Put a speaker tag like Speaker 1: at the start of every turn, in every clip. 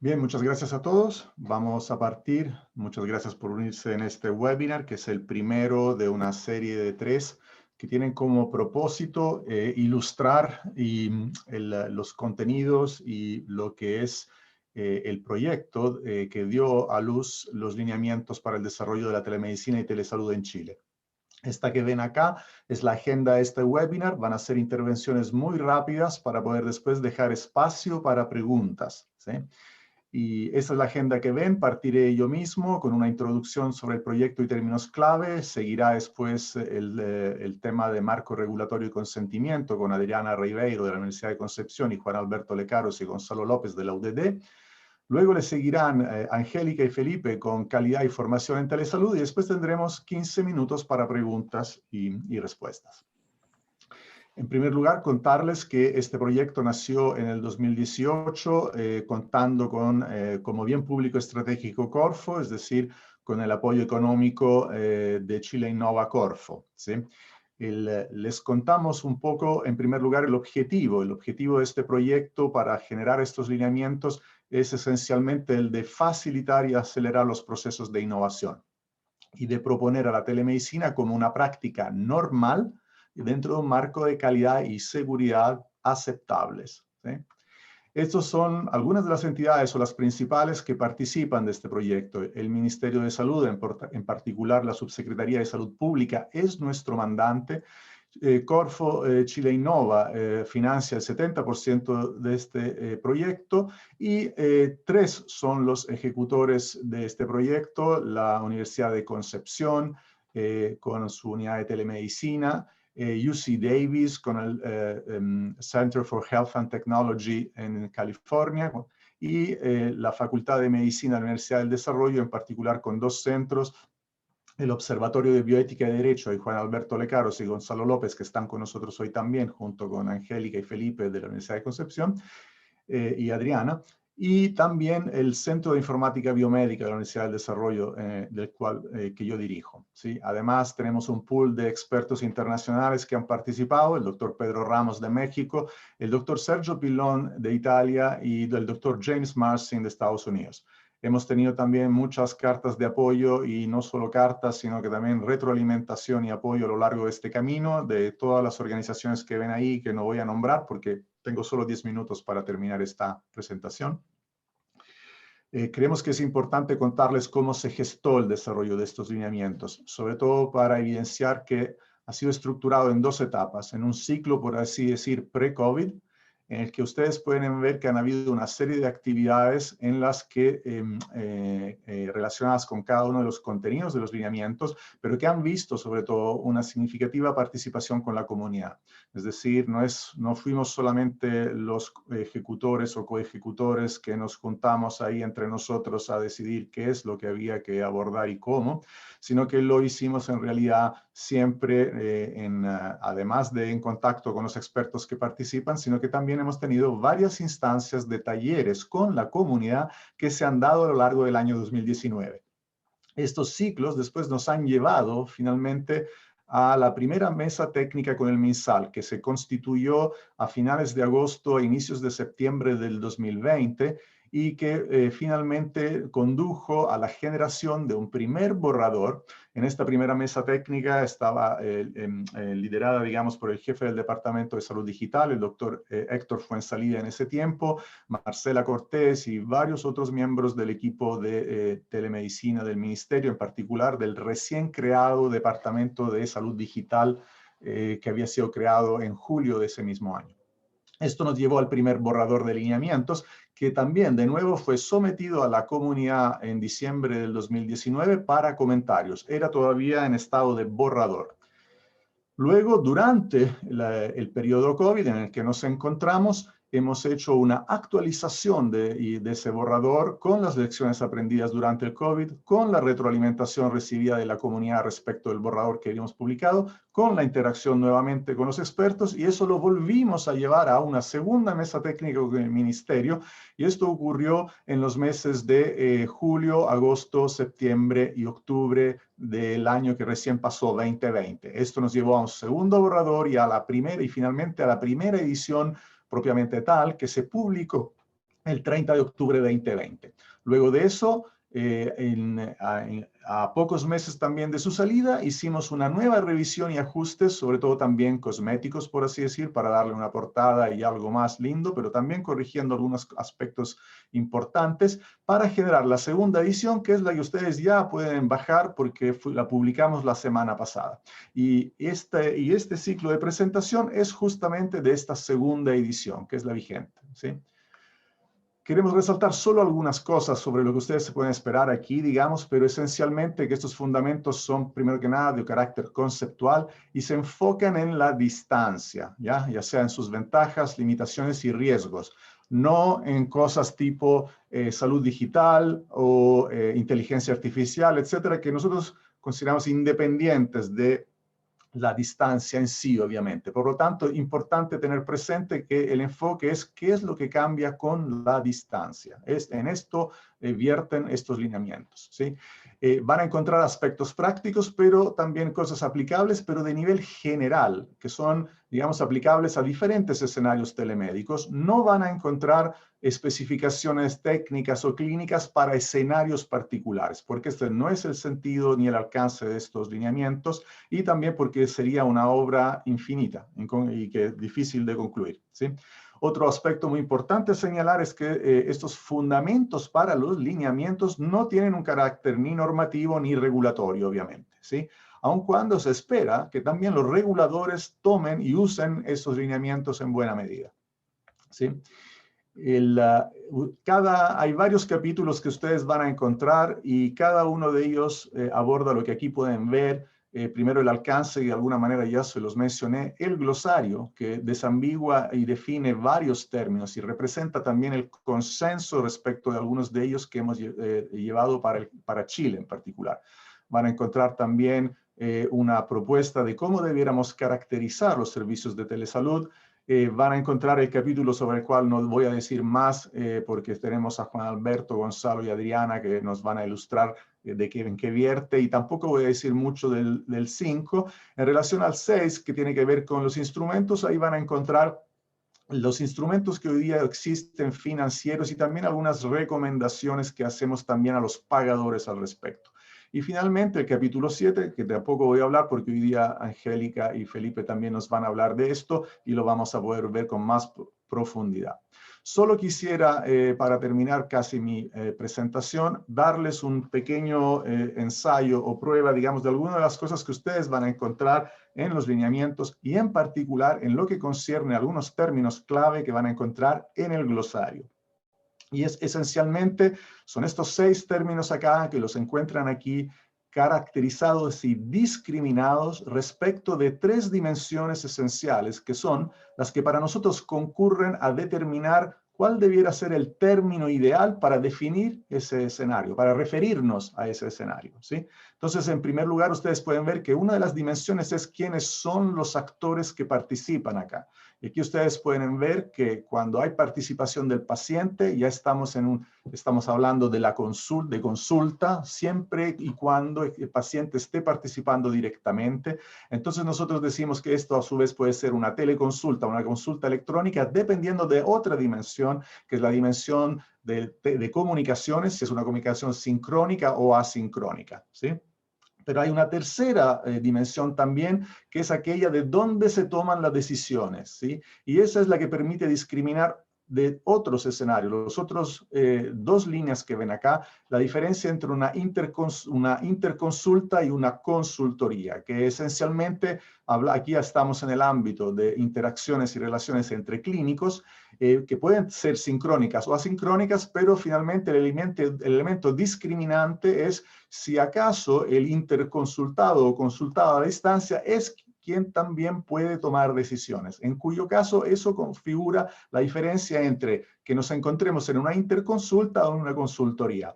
Speaker 1: Bien, muchas gracias a todos. Vamos a partir. Muchas gracias por unirse en este webinar, que es el primero de una serie de 3 que tienen como propósito ilustrar los contenidos y lo que es el proyecto que dio a luz los lineamientos para el desarrollo de la telemedicina y telesalud en Chile. Esta que ven acá es la agenda de este webinar. Van a ser intervenciones muy rápidas para poder después dejar espacio para preguntas, ¿sí? Y esa es la agenda que ven. Partiré yo mismo con una introducción sobre el proyecto y términos clave. Seguirá después el tema de marco regulatorio y consentimiento con Adriana Ribeiro de la Universidad de Concepción y Juan Alberto Lecaros y Gonzalo López de la UDD. Luego le seguirán Angélica y Felipe con calidad y formación en telesalud y después tendremos 15 minutos para preguntas y respuestas. En primer lugar, contarles que este proyecto nació en el 2018 contando con, como bien público estratégico Corfo, es decir, con el apoyo económico de Chile Innova Corfo, ¿sí? Les contamos un poco, en primer lugar, el objetivo. El objetivo de este proyecto para generar estos lineamientos es esencialmente el de facilitar y acelerar los procesos de innovación y de proponer a la telemedicina como una práctica normal dentro de un marco de calidad y seguridad aceptables, ¿sí? Estas son algunas de las entidades o las principales que participan de este proyecto. El Ministerio de Salud, en particular la Subsecretaría de Salud Pública, es nuestro mandante. Corfo Chile Innova financia el 70% de este proyecto y 3 son los ejecutores de este proyecto: la Universidad de Concepción con su unidad de telemedicina, UC Davis con el Center for Health and Technology en California y la Facultad de Medicina de la Universidad del Desarrollo, en particular con 2 centros, el Observatorio de Bioética y Derecho y Juan Alberto Lecaros y Gonzalo López, que están con nosotros hoy también, junto con Angélica y Felipe de la Universidad de Concepción y Adriana, y también el Centro de Informática Biomédica de la Universidad del Desarrollo, que yo dirijo, ¿sí? Además, tenemos un pool de expertos internacionales que han participado: el doctor Pedro Ramos de México, el doctor Sergio Pillon de Italia y el doctor James Marsing de Estados Unidos. Hemos tenido también muchas cartas de apoyo, y no solo cartas, sino que también retroalimentación y apoyo a lo largo de este camino de todas las organizaciones que ven ahí, que no voy a nombrar porque tengo solo 10 minutos para terminar esta presentación. Creemos que es importante contarles cómo se gestó el desarrollo de estos lineamientos, sobre todo para evidenciar que ha sido estructurado en 2 etapas, en un ciclo, por así decir, pre-COVID, en el que ustedes pueden ver que han habido una serie de actividades en las que, relacionadas con cada uno de los contenidos de los lineamientos, pero que han visto sobre todo una significativa participación con la comunidad. Es decir, no fuimos solamente los ejecutores o coejecutores que nos juntamos ahí entre nosotros a decidir qué es lo que había que abordar y cómo, sino que lo hicimos en realidad siempre además de en contacto con los expertos que participan, sino que también hemos tenido varias instancias de talleres con la comunidad que se han dado a lo largo del año 2019. Estos ciclos después nos han llevado finalmente a la primera mesa técnica con el MinSal, que se constituyó a finales de agosto, inicios de septiembre del 2020, y que finalmente condujo a la generación de un primer borrador. En esta primera mesa técnica estaba liderada, digamos, por el jefe del Departamento de Salud Digital, el doctor Héctor Fuenzalida en ese tiempo, Marcela Cortés y varios otros miembros del equipo de telemedicina del ministerio, en particular del recién creado Departamento de Salud Digital que había sido creado en julio de ese mismo año. Esto nos llevó al primer borrador de lineamientos, que también de nuevo fue sometido a la comunidad en diciembre del 2019 para comentarios. Era todavía en estado de borrador. Luego, durante el periodo COVID en el que nos encontramos, hemos hecho una actualización de ese borrador con las lecciones aprendidas durante el COVID, con la retroalimentación recibida de la comunidad respecto del borrador que habíamos publicado, con la interacción nuevamente con los expertos, y eso lo volvimos a llevar a una segunda mesa técnica con el ministerio, y esto ocurrió en los meses de julio, agosto, septiembre y octubre del año que recién pasó, 2020. Esto nos llevó a un segundo borrador y finalmente a la primera edición propiamente tal, que se publicó el 30 de octubre de 2020. Luego de eso, a pocos meses también de su salida, hicimos una nueva revisión y ajustes, sobre todo también cosméticos, por así decir, para darle una portada y algo más lindo, pero también corrigiendo algunos aspectos importantes para generar la segunda edición, que es la que ustedes ya pueden bajar porque la publicamos la semana pasada. Y este ciclo de presentación es justamente de esta segunda edición, que es la vigente, ¿sí? Queremos resaltar solo algunas cosas sobre lo que ustedes se pueden esperar aquí, digamos, pero esencialmente que estos fundamentos son, primero que nada, de carácter conceptual y se enfocan en la distancia, ya sea en sus ventajas, limitaciones y riesgos, no en cosas tipo salud digital o inteligencia artificial, etcétera, que nosotros consideramos independientes de la distancia en sí, obviamente. Por lo tanto, importante tener presente que el enfoque es qué es lo que cambia con la distancia. En esto vierten estos lineamientos, ¿sí? Van a encontrar aspectos prácticos, pero también cosas aplicables, pero de nivel general, que son, digamos, aplicables a diferentes escenarios telemédicos. No van a encontrar especificaciones técnicas o clínicas para escenarios particulares, porque este no es el sentido ni el alcance de estos lineamientos, y también porque sería una obra infinita y que es difícil de concluir, ¿sí? Otro aspecto muy importante a señalar es que estos fundamentos para los lineamientos no tienen un carácter ni normativo ni regulatorio, obviamente, ¿sí? Aun cuando se espera que también los reguladores tomen y usen estos lineamientos en buena medida, ¿sí? Hay varios capítulos que ustedes van a encontrar y cada uno de ellos aborda lo que aquí pueden ver. Primero el alcance, y de alguna manera ya se los mencioné, el glosario, que desambigua y define varios términos y representa también el consenso respecto de algunos de ellos que hemos llevado para Chile en particular. Van a encontrar también una propuesta de cómo debiéramos caracterizar los servicios de telesalud. Van a encontrar el capítulo sobre el cual no voy a decir más porque tenemos a Juan Alberto, Gonzalo y Adriana que nos van a ilustrar en qué vierte, y tampoco voy a decir mucho del 5. En relación al 6, que tiene que ver con los instrumentos, ahí van a encontrar los instrumentos que hoy día existen financieros y también algunas recomendaciones que hacemos también a los pagadores al respecto. Y finalmente el capítulo 7, que tampoco voy a hablar porque hoy día Angélica y Felipe también nos van a hablar de esto y lo vamos a poder ver con más profundidad. Solo quisiera, para terminar casi mi presentación, darles un pequeño ensayo o prueba, digamos, de algunas de las cosas que ustedes van a encontrar en los lineamientos y en particular en lo que concierne a algunos términos clave que van a encontrar en el glosario. Y esencialmente son estos 6 términos acá que los encuentran aquí caracterizados y discriminados respecto de 3 dimensiones esenciales que son las que para nosotros concurren a determinar cuál debiera ser el término ideal para definir ese escenario, para referirnos a ese escenario, ¿sí? Entonces, en primer lugar, ustedes pueden ver que una de las dimensiones es quiénes son los actores que participan acá. Y aquí ustedes pueden ver que cuando hay participación del paciente, ya estamos hablando de consulta, siempre y cuando el paciente esté participando directamente. Entonces nosotros decimos que esto a su vez puede ser una teleconsulta, una consulta electrónica, dependiendo de otra dimensión, que es la dimensión de comunicaciones, si es una comunicación sincrónica o asincrónica, ¿sí? Pero hay una tercera dimensión también, que es aquella de dónde se toman las decisiones, ¿sí? Y esa es la que permite discriminar de otros escenarios, los otros 2 líneas que ven acá, la diferencia entre una interconsulta y una consultoría, que esencialmente, aquí ya estamos en el ámbito de interacciones y relaciones entre clínicos, que pueden ser sincrónicas o asincrónicas, pero finalmente el elemento discriminante es si acaso el interconsultado o consultado a la distancia es quien también puede tomar decisiones, en cuyo caso eso configura la diferencia entre que nos encontremos en una interconsulta o en una consultoría.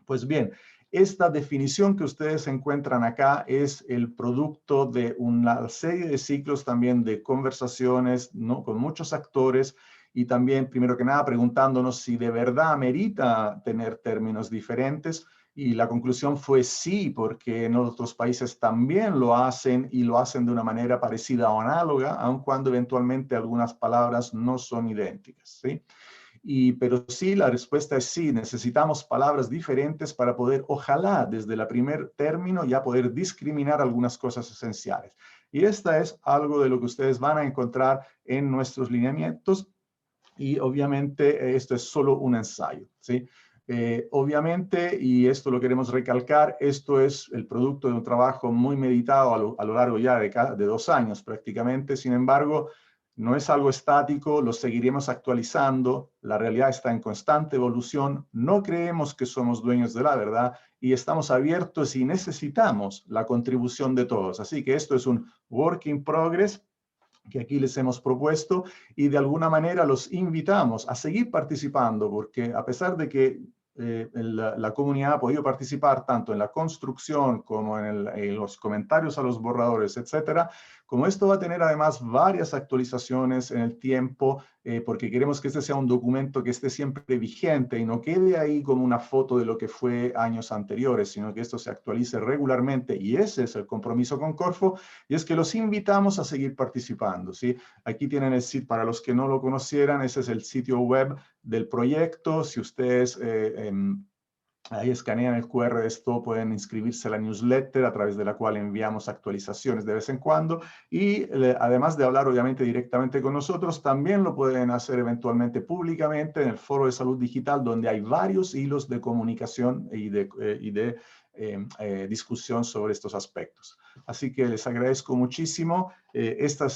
Speaker 1: Pues bien, esta definición que ustedes encuentran acá es el producto de una serie de ciclos también de conversaciones, ¿no?, con muchos actores, y también, primero que nada, preguntándonos si de verdad amerita tener términos diferentes. Y la conclusión fue sí, porque en otros países también lo hacen y lo hacen de una manera parecida o análoga, aun cuando eventualmente algunas palabras no son idénticas, ¿sí? Pero sí, la respuesta es sí, necesitamos palabras diferentes para poder, ojalá, desde el primer término ya poder discriminar algunas cosas esenciales. Y esta es algo de lo que ustedes van a encontrar en nuestros lineamientos. Y obviamente esto es solo un ensayo, ¿sí? Obviamente, y esto lo queremos recalcar, esto es el producto de un trabajo muy meditado a lo largo ya de 2 años prácticamente. Sin embargo, no es algo estático, lo seguiremos actualizando, la realidad está en constante evolución, no creemos que somos dueños de la verdad y estamos abiertos y necesitamos la contribución de todos. Así que esto es un work in progress que aquí les hemos propuesto y de alguna manera los invitamos a seguir participando porque a pesar de que la comunidad ha podido participar tanto en la construcción como en los comentarios a los borradores, etcétera, como esto va a tener además varias actualizaciones en el tiempo, porque queremos que este sea un documento que esté siempre vigente y no quede ahí como una foto de lo que fue años anteriores, sino que esto se actualice regularmente y ese es el compromiso con Corfo, y es que los invitamos a seguir participando, ¿sí? Aquí tienen el sitio, para los que no lo conocieran, ese es el sitio web del proyecto. Si ustedes ahí escanean el QR de esto, pueden inscribirse a la newsletter a través de la cual enviamos actualizaciones de vez en cuando. Y además de hablar obviamente directamente con nosotros, también lo pueden hacer eventualmente públicamente en el Foro de Salud Digital, donde hay varios hilos de comunicación y de discusión sobre estos aspectos. Así que les agradezco muchísimo. Esta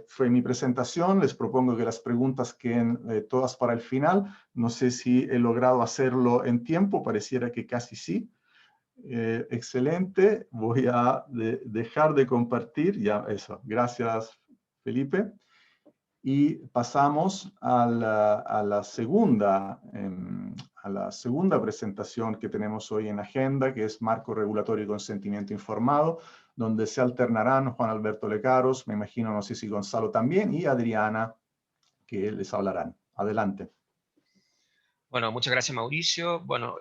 Speaker 1: fue mi presentación. Les propongo que las preguntas queden todas para el final. No sé si he logrado hacerlo en tiempo, pareciera que casi sí. Excelente. Voy a dejar de compartir. Ya, eso. Gracias, Felipe. Y pasamos a la segunda presentación que tenemos hoy en agenda, que es Marco Regulatorio y Consentimiento Informado, donde se alternarán Juan Alberto Lecaros, me imagino, no sé si Gonzalo también, y Adriana, que les hablarán. Adelante.
Speaker 2: Bueno, muchas gracias, Mauricio. Bueno,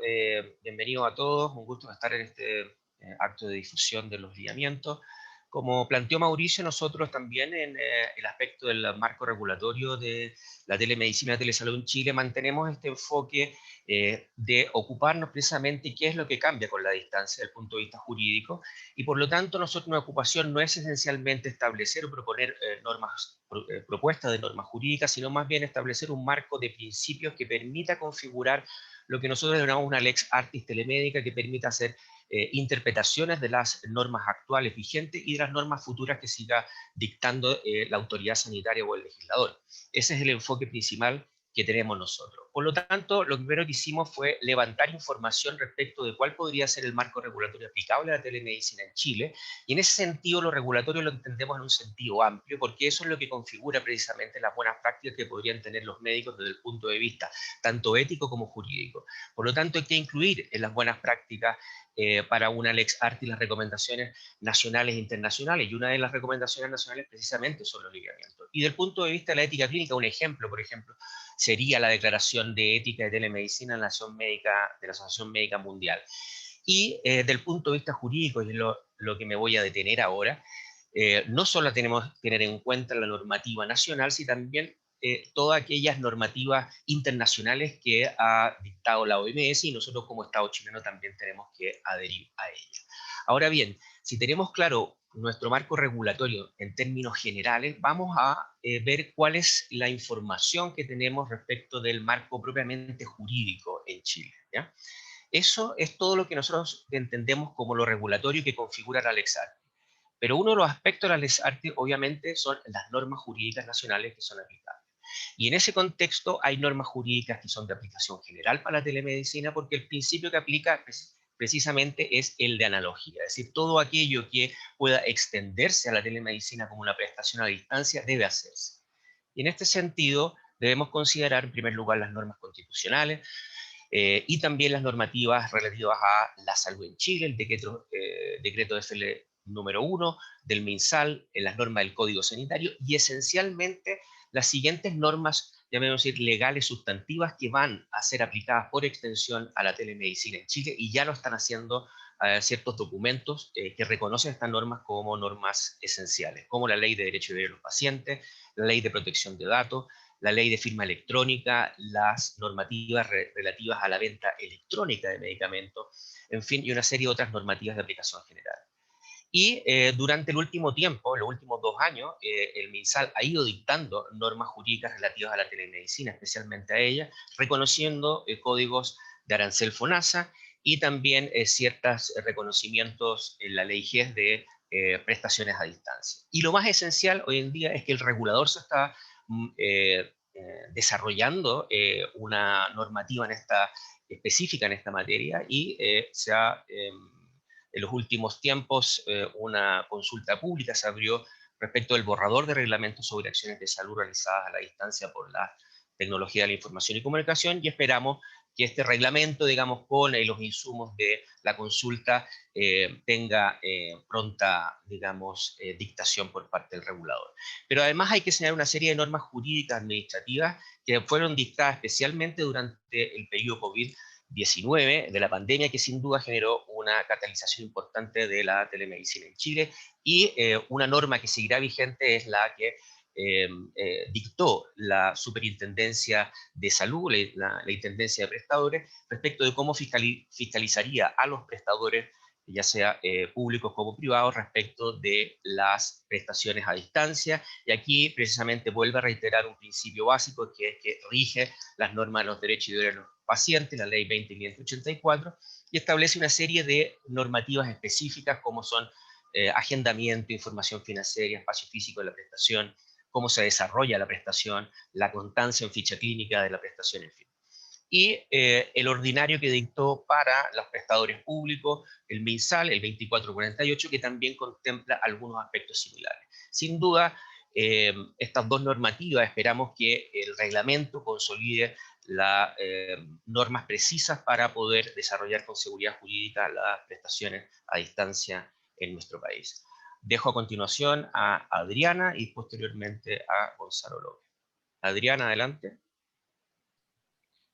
Speaker 2: bienvenido a todos. Un gusto estar en este acto de difusión de los lineamientos. Como planteó Mauricio, nosotros también en el aspecto del marco regulatorio de la telemedicina y la telesalud en Chile mantenemos este enfoque de ocuparnos precisamente qué es lo que cambia con la distancia desde el punto de vista jurídico, y por lo tanto nuestra ocupación no es esencialmente establecer o proponer propuestas de normas jurídicas, sino más bien establecer un marco de principios que permita configurar lo que nosotros denominamos una lex artis telemédica, que permita hacer interpretaciones de las normas actuales vigentes y de las normas futuras que siga dictando la autoridad sanitaria o el legislador. Ese es el enfoque principal que tenemos nosotros. Por lo tanto, lo primero que hicimos fue levantar información respecto de cuál podría ser el marco regulatorio aplicable a la telemedicina en Chile, y en ese sentido lo regulatorio lo entendemos en un sentido amplio, porque eso es lo que configura precisamente las buenas prácticas que podrían tener los médicos desde el punto de vista tanto ético como jurídico. Por lo tanto, hay que incluir en las buenas prácticas para una Lex Artis las recomendaciones nacionales e internacionales, y una de las recomendaciones nacionales precisamente son los lineamientos. Y del punto de vista de la ética clínica, un ejemplo, por ejemplo, sería la declaración de ética de telemedicina de la Asociación Médica Mundial. Y del punto de vista jurídico, y es lo que me voy a detener ahora, no solo tenemos que tener en cuenta la normativa nacional, sino también todas aquellas normativas internacionales que ha dictado la OMS, y nosotros como Estado chileno también tenemos que adherir a ella. Ahora bien, si tenemos claro nuestro marco regulatorio en términos generales, vamos a ver cuál es la información que tenemos respecto del marco propiamente jurídico en Chile, ¿ya? Eso es todo lo que nosotros entendemos como lo regulatorio que configura la Lex Artis. Pero uno de los aspectos de la Lex Artis, obviamente, son las normas jurídicas nacionales que son aplicables. Y en ese contexto hay normas jurídicas que son de aplicación general para la telemedicina, porque el principio que aplica precisamente es el de analogía, es decir, todo aquello que pueda extenderse a la telemedicina como una prestación a distancia debe hacerse. Y en este sentido debemos considerar en primer lugar las normas constitucionales, y también las normativas relativas a la salud en Chile, el decreto FL número 1 del MinSal, las normas del Código Sanitario, y esencialmente las siguientes normas, llamémoslo decir, legales sustantivas que van a ser aplicadas por extensión a la telemedicina en Chile, y ya lo están haciendo ciertos documentos que reconocen estas normas como normas esenciales, como la Ley de Derecho de los Pacientes, la Ley de Protección de Datos, la ley de firma electrónica, las normativas relativas a la venta electrónica de medicamentos, en fin, y una serie de otras normativas de aplicación general. Y durante el último tiempo, los últimos 2 años, el MinSal ha ido dictando normas jurídicas relativas a la telemedicina, especialmente a ella, reconociendo códigos de arancel FONASA y también ciertos reconocimientos en la ley GES de prestaciones a distancia. Y lo más esencial hoy en día es que el regulador se está desarrollando una normativa específica en esta materia y se ha en los últimos tiempos, una consulta pública se abrió respecto del borrador de reglamentos sobre acciones de salud realizadas a la distancia por la tecnología de la información y comunicación, y esperamos que este reglamento, digamos, con los insumos de la consulta, tenga pronta, digamos, dictación por parte del regulador. Pero además hay que señalar una serie de normas jurídicas administrativas que fueron dictadas especialmente durante el periodo COVID-19 de la pandemia, que sin duda generó una catalización importante de la telemedicina en Chile, y una norma que seguirá vigente es la que dictó la Superintendencia de Salud, la Intendencia de Prestadores, respecto de cómo fiscalizaría a los prestadores, ya sea públicos como privados, respecto de las prestaciones a distancia. Y aquí precisamente vuelve a reiterar un principio básico que es que rige las normas de los derechos y deberes de los pacientes, la ley 20.584, y establece una serie de normativas específicas como son agendamiento, información financiera, espacio físico de la prestación, cómo se desarrolla la prestación, la constancia en ficha clínica de la prestación, en fin. Y el ordinario que dictó para los prestadores públicos, el MinSal, el 2448, que también contempla algunos aspectos similares. Sin duda, estas dos normativas esperamos que el reglamento consolide las normas precisas para poder desarrollar con seguridad jurídica las prestaciones a distancia en nuestro país. Dejo a continuación a Adriana y posteriormente a Gonzalo López. Adriana, adelante.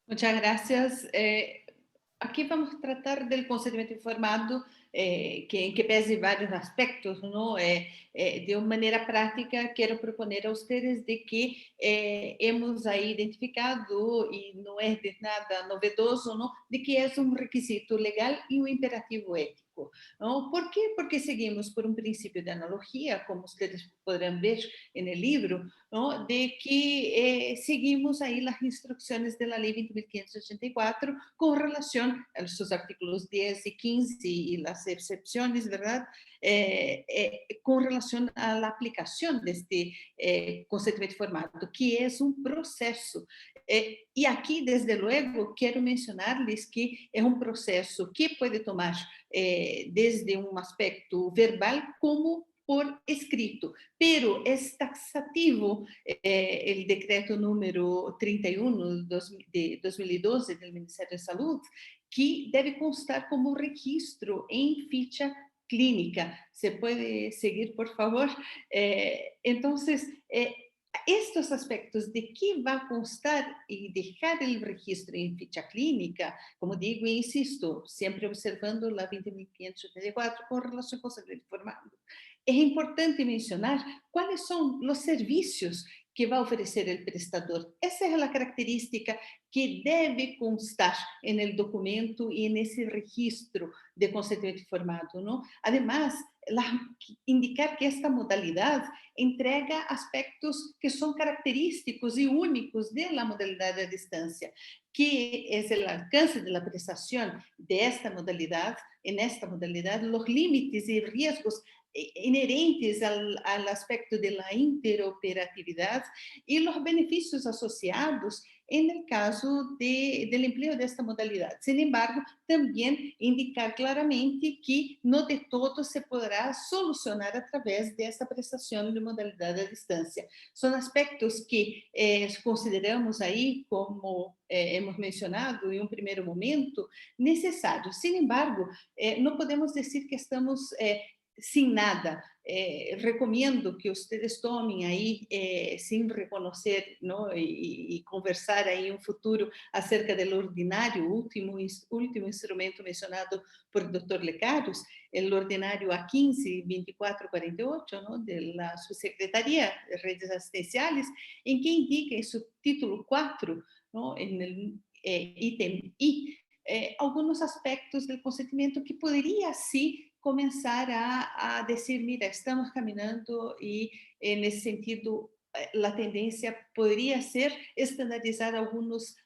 Speaker 3: Muchas gracias. Aqui vamos tratar do consentimento informado, em que pese vários aspectos, não? De uma maneira prática, quero proponer a vocês de que hemos aí identificado, e não é de nada novedoso, não? De que é um requisito legal e um imperativo ético. Não? ¿Por quê? Porque seguimos por um princípio de analogia, como vocês poderão ver no livro, ¿no? De que seguimos ahí las instrucciones de la ley 20.584 con relación a sus artículos 10 y 15 y las excepciones, ¿verdad? Con relación a la aplicación de este consentimiento informado, que es un proceso. Y aquí, desde luego, quiero mencionarles que es un proceso que puede tomar desde un aspecto verbal como por escrito, pero es taxativo el decreto número 31 de 2012 del Ministerio de Salud, que debe constar como registro en ficha clínica. ¿Se puede seguir, por favor? Entonces, estos aspectos de qué va a constar y dejar el registro en ficha clínica, como digo e insisto, siempre observando la 20.584 con relación al consentimiento informado. Es importante mencionar cuáles son los servicios que va a ofrecer el prestador. Esa es la característica que debe constar en el documento y en ese registro de consentimiento informado, ¿no? Además, indicar que esta modalidad entrega aspectos que son característicos y únicos de la modalidad de distancia, que es el alcance de la prestación de esta modalidad, en esta modalidad, los límites y riesgos inherentes al aspecto de la interoperatividad y los beneficios asociados en el caso del empleo de esta modalidad. Sin embargo, también indicar claramente que no de todo se podrá solucionar a través de esta prestación de modalidad a distancia. Son aspectos que consideramos ahí, como hemos mencionado en un primer momento, necesarios. Sin embargo, no podemos decir que estamos sin nada. Recomiendo que ustedes tomen ahí, sin reconocer, ¿no? Y conversar ahí en un futuro acerca del ordinario, último instrumento mencionado por el doctor Lecaros, el ordinario A15 2448, ¿no? De la Subsecretaría de Redes Asistenciales, en que indica en su título 4, ¿no? En el ítem I, algunos aspectos del consentimiento que podría sí comenzar a decir, mira, estamos caminando y en ese sentido la tendencia podría ser estandarizar algunos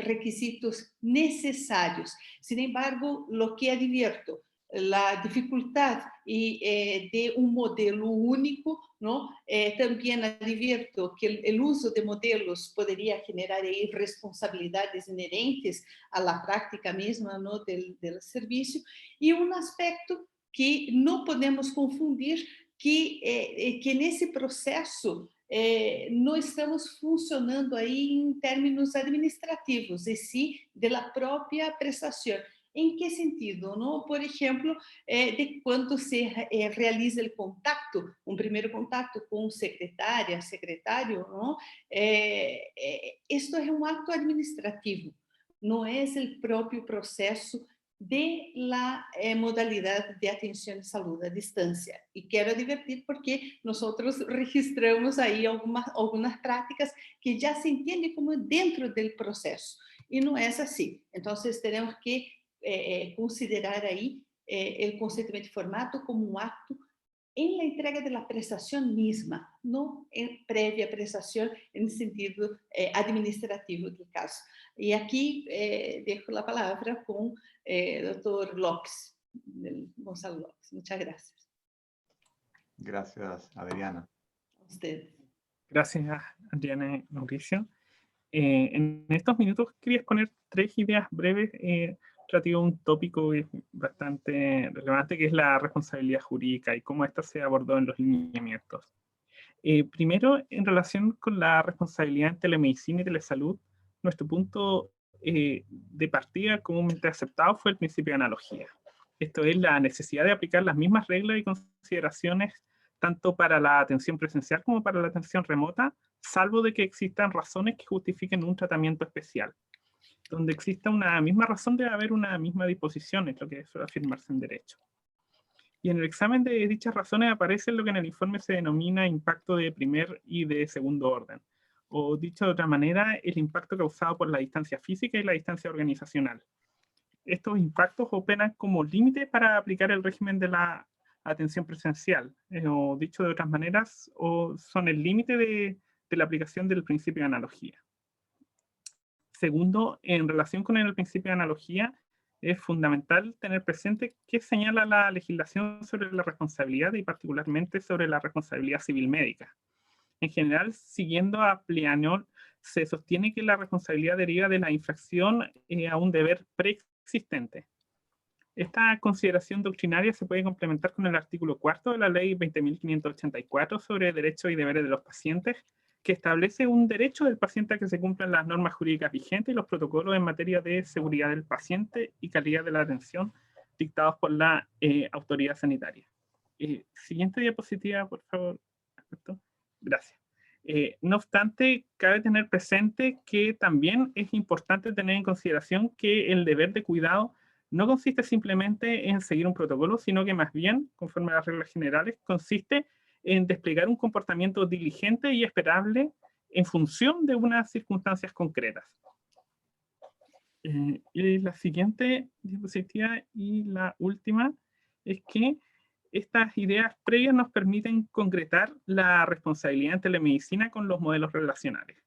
Speaker 3: requisitos necesarios. Sin embargo, lo que advierto, la dificultad de un modelo único, ¿no? También advierto que el uso de modelos podría generar responsabilidades inherentes a la práctica misma, ¿no? del servicio, y un aspecto que não podemos confundir que nesse processo não estamos funcionando aí em termos administrativos, e sim da própria prestação. ¿En qué sentido? ¿No? Por ejemplo, de cuando se realiza el contacto, un primer contacto con secretaria, secretario, ¿no? Esto es un acto administrativo, no es el propio proceso de la modalidad de atención de salud a distancia. Y quiero advertir porque nosotros registramos ahí algunas prácticas que ya se entiende como dentro del proceso. Y no es así. Entonces tenemos que considerar ahí el consentimiento informado como un acto en la entrega de la prestación misma, no en previa prestación en el sentido administrativo del caso. Y aquí dejo la palabra con el doctor Lopes, Gonzalo Lopes. Muchas gracias.
Speaker 1: Gracias, Adriana.
Speaker 3: A usted.
Speaker 4: Gracias, Adriana y Mauricio. En estos minutos quería exponer 3 ideas breves relativo a un tópico bastante relevante, que es la responsabilidad jurídica y cómo esta se abordó en los lineamientos. Primero, en relación con la responsabilidad en telemedicina y telesalud, nuestro punto de partida comúnmente aceptado fue el principio de analogía. Esto es la necesidad de aplicar las mismas reglas y consideraciones tanto para la atención presencial como para la atención remota, salvo de que existan razones que justifiquen un tratamiento especial. Donde exista una misma razón debe haber una misma disposición, es lo que suele afirmarse en derecho. Y en el examen de dichas razones aparece lo que en el informe se denomina impacto de primer y de segundo orden, o dicho de otra manera, el impacto causado por la distancia física y la distancia organizacional. Estos impactos operan como límite para aplicar el régimen de la atención presencial, o dicho de otras maneras, o son el límite de la aplicación del principio de analogía. Segundo, en relación con el principio de analogía, es fundamental tener presente qué señala la legislación sobre la responsabilidad y particularmente sobre la responsabilidad civil médica. En general, siguiendo a Plianol, se sostiene que la responsabilidad deriva de la infracción a un deber preexistente. Esta consideración doctrinaria se puede complementar con el artículo 4 de la Ley 20.584 sobre derechos y deberes de los pacientes, que establece un derecho del paciente a que se cumplan las normas jurídicas vigentes y los protocolos en materia de seguridad del paciente y calidad de la atención dictados por la autoridad sanitaria. Siguiente diapositiva, por favor. Perfecto. Gracias. No obstante, cabe tener presente que también es importante tener en consideración que el deber de cuidado no consiste simplemente en seguir un protocolo, sino que más bien, conforme a las reglas generales, consiste en desplegar un comportamiento diligente y esperable en función de unas circunstancias concretas. Y la siguiente diapositiva y la última es que estas ideas previas nos permiten concretar la responsabilidad en telemedicina con los modelos relacionales.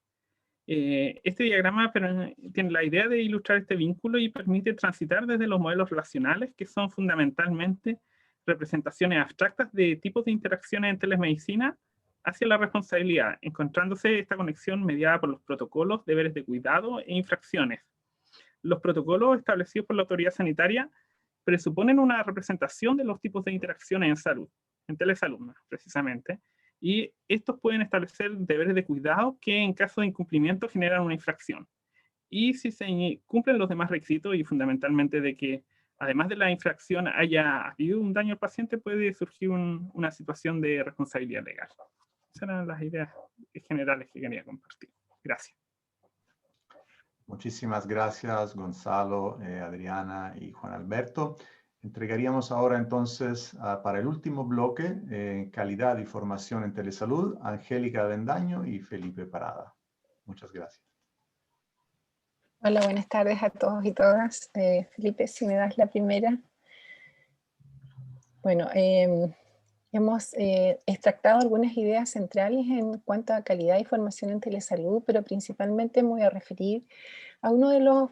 Speaker 4: Este diagrama tiene la idea de ilustrar este vínculo y permite transitar desde los modelos relacionales, que son fundamentalmente representaciones abstractas de tipos de interacciones en telemedicina, hacia la responsabilidad, encontrándose esta conexión mediada por los protocolos, deberes de cuidado e infracciones. Los protocolos establecidos por la autoridad sanitaria presuponen una representación de los tipos de interacciones en salud, en telesalud precisamente, y estos pueden establecer deberes de cuidado que en caso de incumplimiento generan una infracción. Y si se cumplen los demás requisitos y fundamentalmente de que además de la infracción haya habido un daño al paciente, puede surgir una situación de responsabilidad legal. Esas eran las ideas generales que quería compartir. Gracias.
Speaker 1: Muchísimas gracias, Gonzalo, Adriana y Juan Alberto. Entregaríamos ahora entonces para el último bloque, calidad y formación en telesalud, Angélica Avendaño y Felipe Parada. Muchas gracias.
Speaker 5: Hola, buenas tardes a todos y todas. Felipe, si me das la primera. Bueno, hemos extractado algunas ideas centrales en cuanto a calidad y formación en telesalud, pero principalmente me voy a referir a uno de los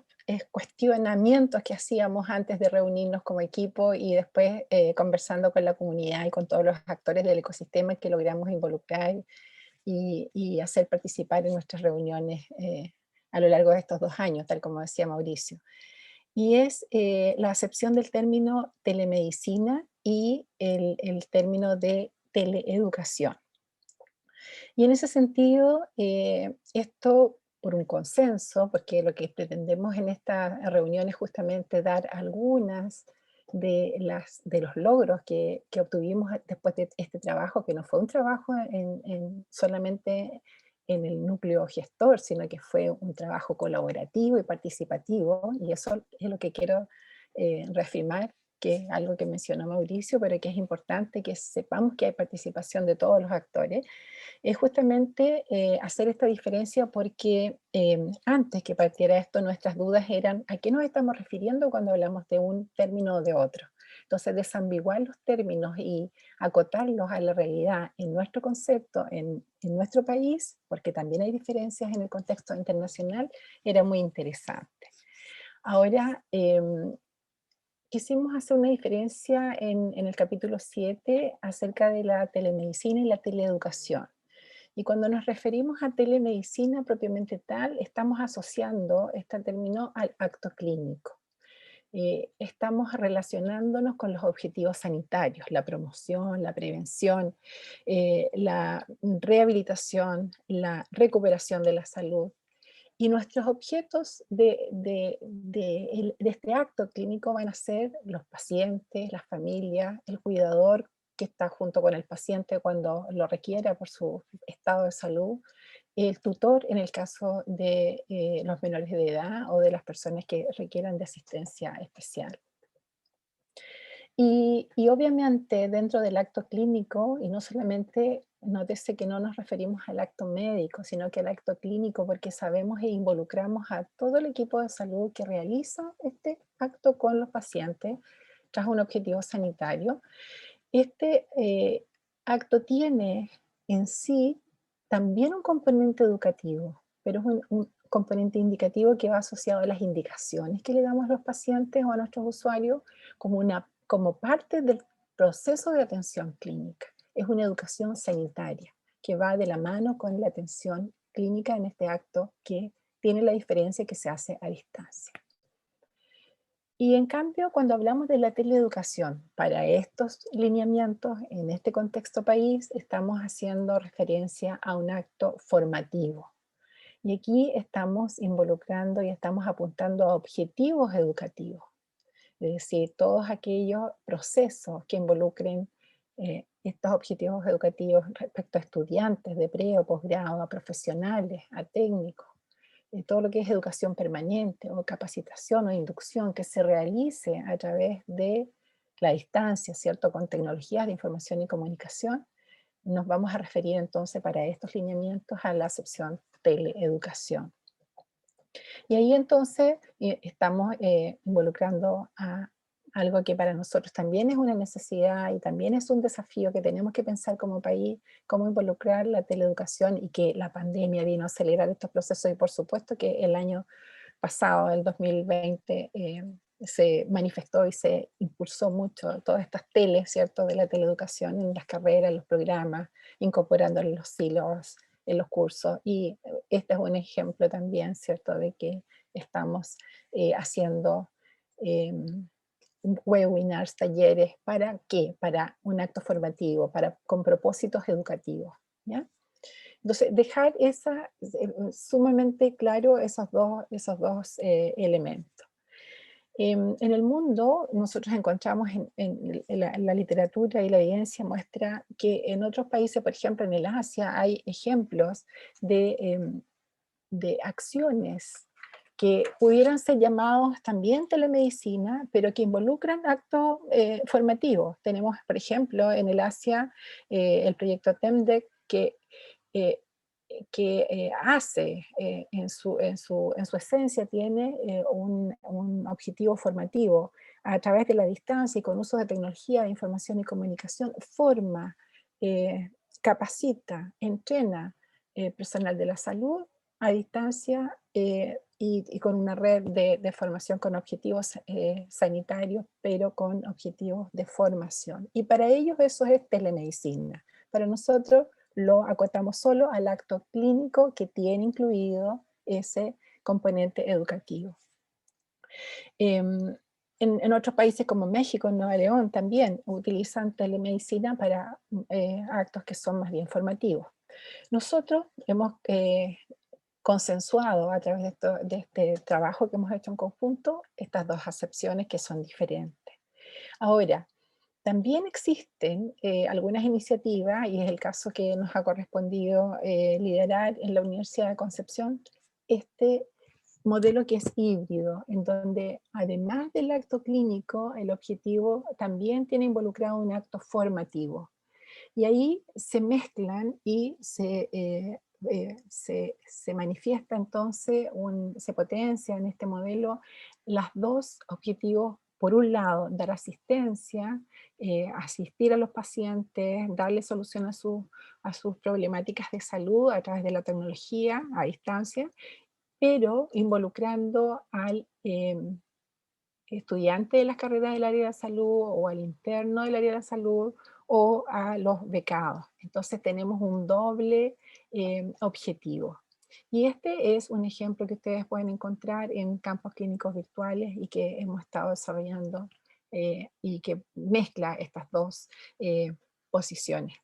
Speaker 5: cuestionamientos que hacíamos antes de reunirnos como equipo y después conversando con la comunidad y con todos los actores del ecosistema que logramos involucrar y hacer participar en nuestras reuniones a lo largo de estos 2 años, tal como decía Mauricio. Y es la acepción del término telemedicina y el término de teleeducación. Y en ese sentido, esto por un consenso, porque lo que pretendemos en esta reunión es justamente dar algunas de los logros que obtuvimos después de este trabajo, que no fue un trabajo solamente en el núcleo gestor, sino que fue un trabajo colaborativo y participativo, y eso es lo que quiero reafirmar, que es algo que mencionó Mauricio, pero que es importante que sepamos que hay participación de todos los actores. Es justamente hacer esta diferencia porque antes que partiera esto, nuestras dudas eran ¿a qué nos estamos refiriendo cuando hablamos de un término o de otro? Entonces, desambiguar los términos y acotarlos a la realidad en nuestro concepto, en nuestro país, porque también hay diferencias en el contexto internacional, era muy interesante. Ahora, quisimos hacer una diferencia en el capítulo 7 acerca de la telemedicina y la teleeducación. Y cuando nos referimos a telemedicina propiamente tal, estamos asociando este término al acto clínico. Estamos relacionándonos con los objetivos sanitarios, la promoción, la prevención, la rehabilitación, la recuperación de la salud. Y nuestros objetos de este acto clínico van a ser los pacientes, las familias, el cuidador que está junto con el paciente cuando lo requiera por su estado de salud, el tutor en el caso de los menores de edad o de las personas que requieran de asistencia especial. Y obviamente dentro del acto clínico, y no solamente, nótese que no nos referimos al acto médico, sino que al acto clínico, porque sabemos e involucramos a todo el equipo de salud que realiza este acto con los pacientes tras un objetivo sanitario. Este acto tiene en sí también un componente educativo, pero es un componente indicativo que va asociado a las indicaciones que le damos a los pacientes o a nuestros usuarios como parte del proceso de atención clínica. Es una educación sanitaria que va de la mano con la atención clínica en este acto que tiene la diferencia que se hace a distancia. Y en cambio, cuando hablamos de la teleeducación, para estos lineamientos, en este contexto país, estamos haciendo referencia a un acto formativo. Y aquí estamos involucrando y estamos apuntando a objetivos educativos. Es decir, todos aquellos procesos que involucren estos objetivos educativos respecto a estudiantes de pre o posgrado, a profesionales, a técnicos, todo lo que es educación permanente o capacitación o inducción que se realice a través de la distancia, ¿cierto? Con tecnologías de información y comunicación, nos vamos a referir entonces para estos lineamientos a la acepción teleeducación. Y ahí entonces estamos involucrando a algo que para nosotros también es una necesidad y también es un desafío que tenemos que pensar como país, cómo involucrar la teleeducación, y que la pandemia vino a acelerar estos procesos, y por supuesto que el año pasado, el 2020, se manifestó y se impulsó mucho todas estas teles, ¿cierto?, de la teleeducación en las carreras, en los programas, incorporando en los silos, en los cursos, y este es un ejemplo también, ¿cierto?, de que estamos haciendo webinars, talleres, ¿para qué? Para un acto formativo, con propósitos educativos, ¿ya? Entonces, dejar sumamente claro esos dos elementos. En el mundo, nosotros encontramos en la literatura y la evidencia muestra que en otros países, por ejemplo en el Asia, hay ejemplos de acciones que pudieran ser llamados también telemedicina, pero que involucran actos formativos. Tenemos, por ejemplo, en el Asia, el proyecto TEMDEC, que hace, en su esencia, tiene un objetivo formativo. A través de la distancia y con uso de tecnología de información y comunicación, forma, capacita, entrena personal de la salud a distancia y con una red de formación con objetivos sanitarios, pero con objetivos de formación. Y para ellos eso es telemedicina. Para nosotros lo acotamos solo al acto clínico que tiene incluido ese componente educativo. En otros países como México, en Nueva León, también utilizan telemedicina para actos que son más bien formativos. Nosotros hemos consensuado a través de este trabajo que hemos hecho en conjunto estas dos acepciones que son diferentes. Ahora, también existen algunas iniciativas, y es el caso que nos ha correspondido liderar en la Universidad de Concepción, este modelo que es híbrido, en donde además del acto clínico, el objetivo también tiene involucrado un acto formativo. Y ahí se mezclan y se manifiesta entonces, se potencia en este modelo los dos objetivos. Por un lado, dar asistencia, asistir a los pacientes, darle solución a sus problemáticas de salud a través de la tecnología a distancia, pero involucrando al estudiante de las carreras del área de la salud o al interno del área de la salud o a los becados. Entonces tenemos un doble objetivo. Y este es un ejemplo que ustedes pueden encontrar en campos clínicos virtuales y que hemos estado desarrollando y que mezcla estas dos posiciones.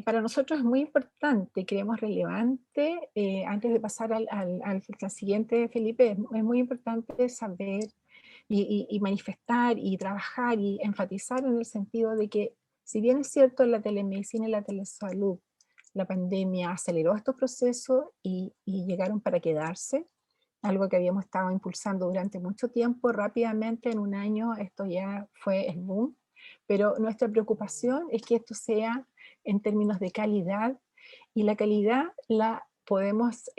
Speaker 5: Para nosotros es muy importante, creemos relevante, antes de pasar al siguiente, Felipe, es muy importante saber y manifestar y trabajar y enfatizar en el sentido de que, si bien es cierto, la telemedicina y la telesalud, la pandemia aceleró estos procesos y llegaron para quedarse, algo que habíamos estado impulsando durante mucho tiempo. Rápidamente, en un año, esto ya fue el boom, pero nuestra preocupación es que esto sea en términos de calidad, y la calidad la podemos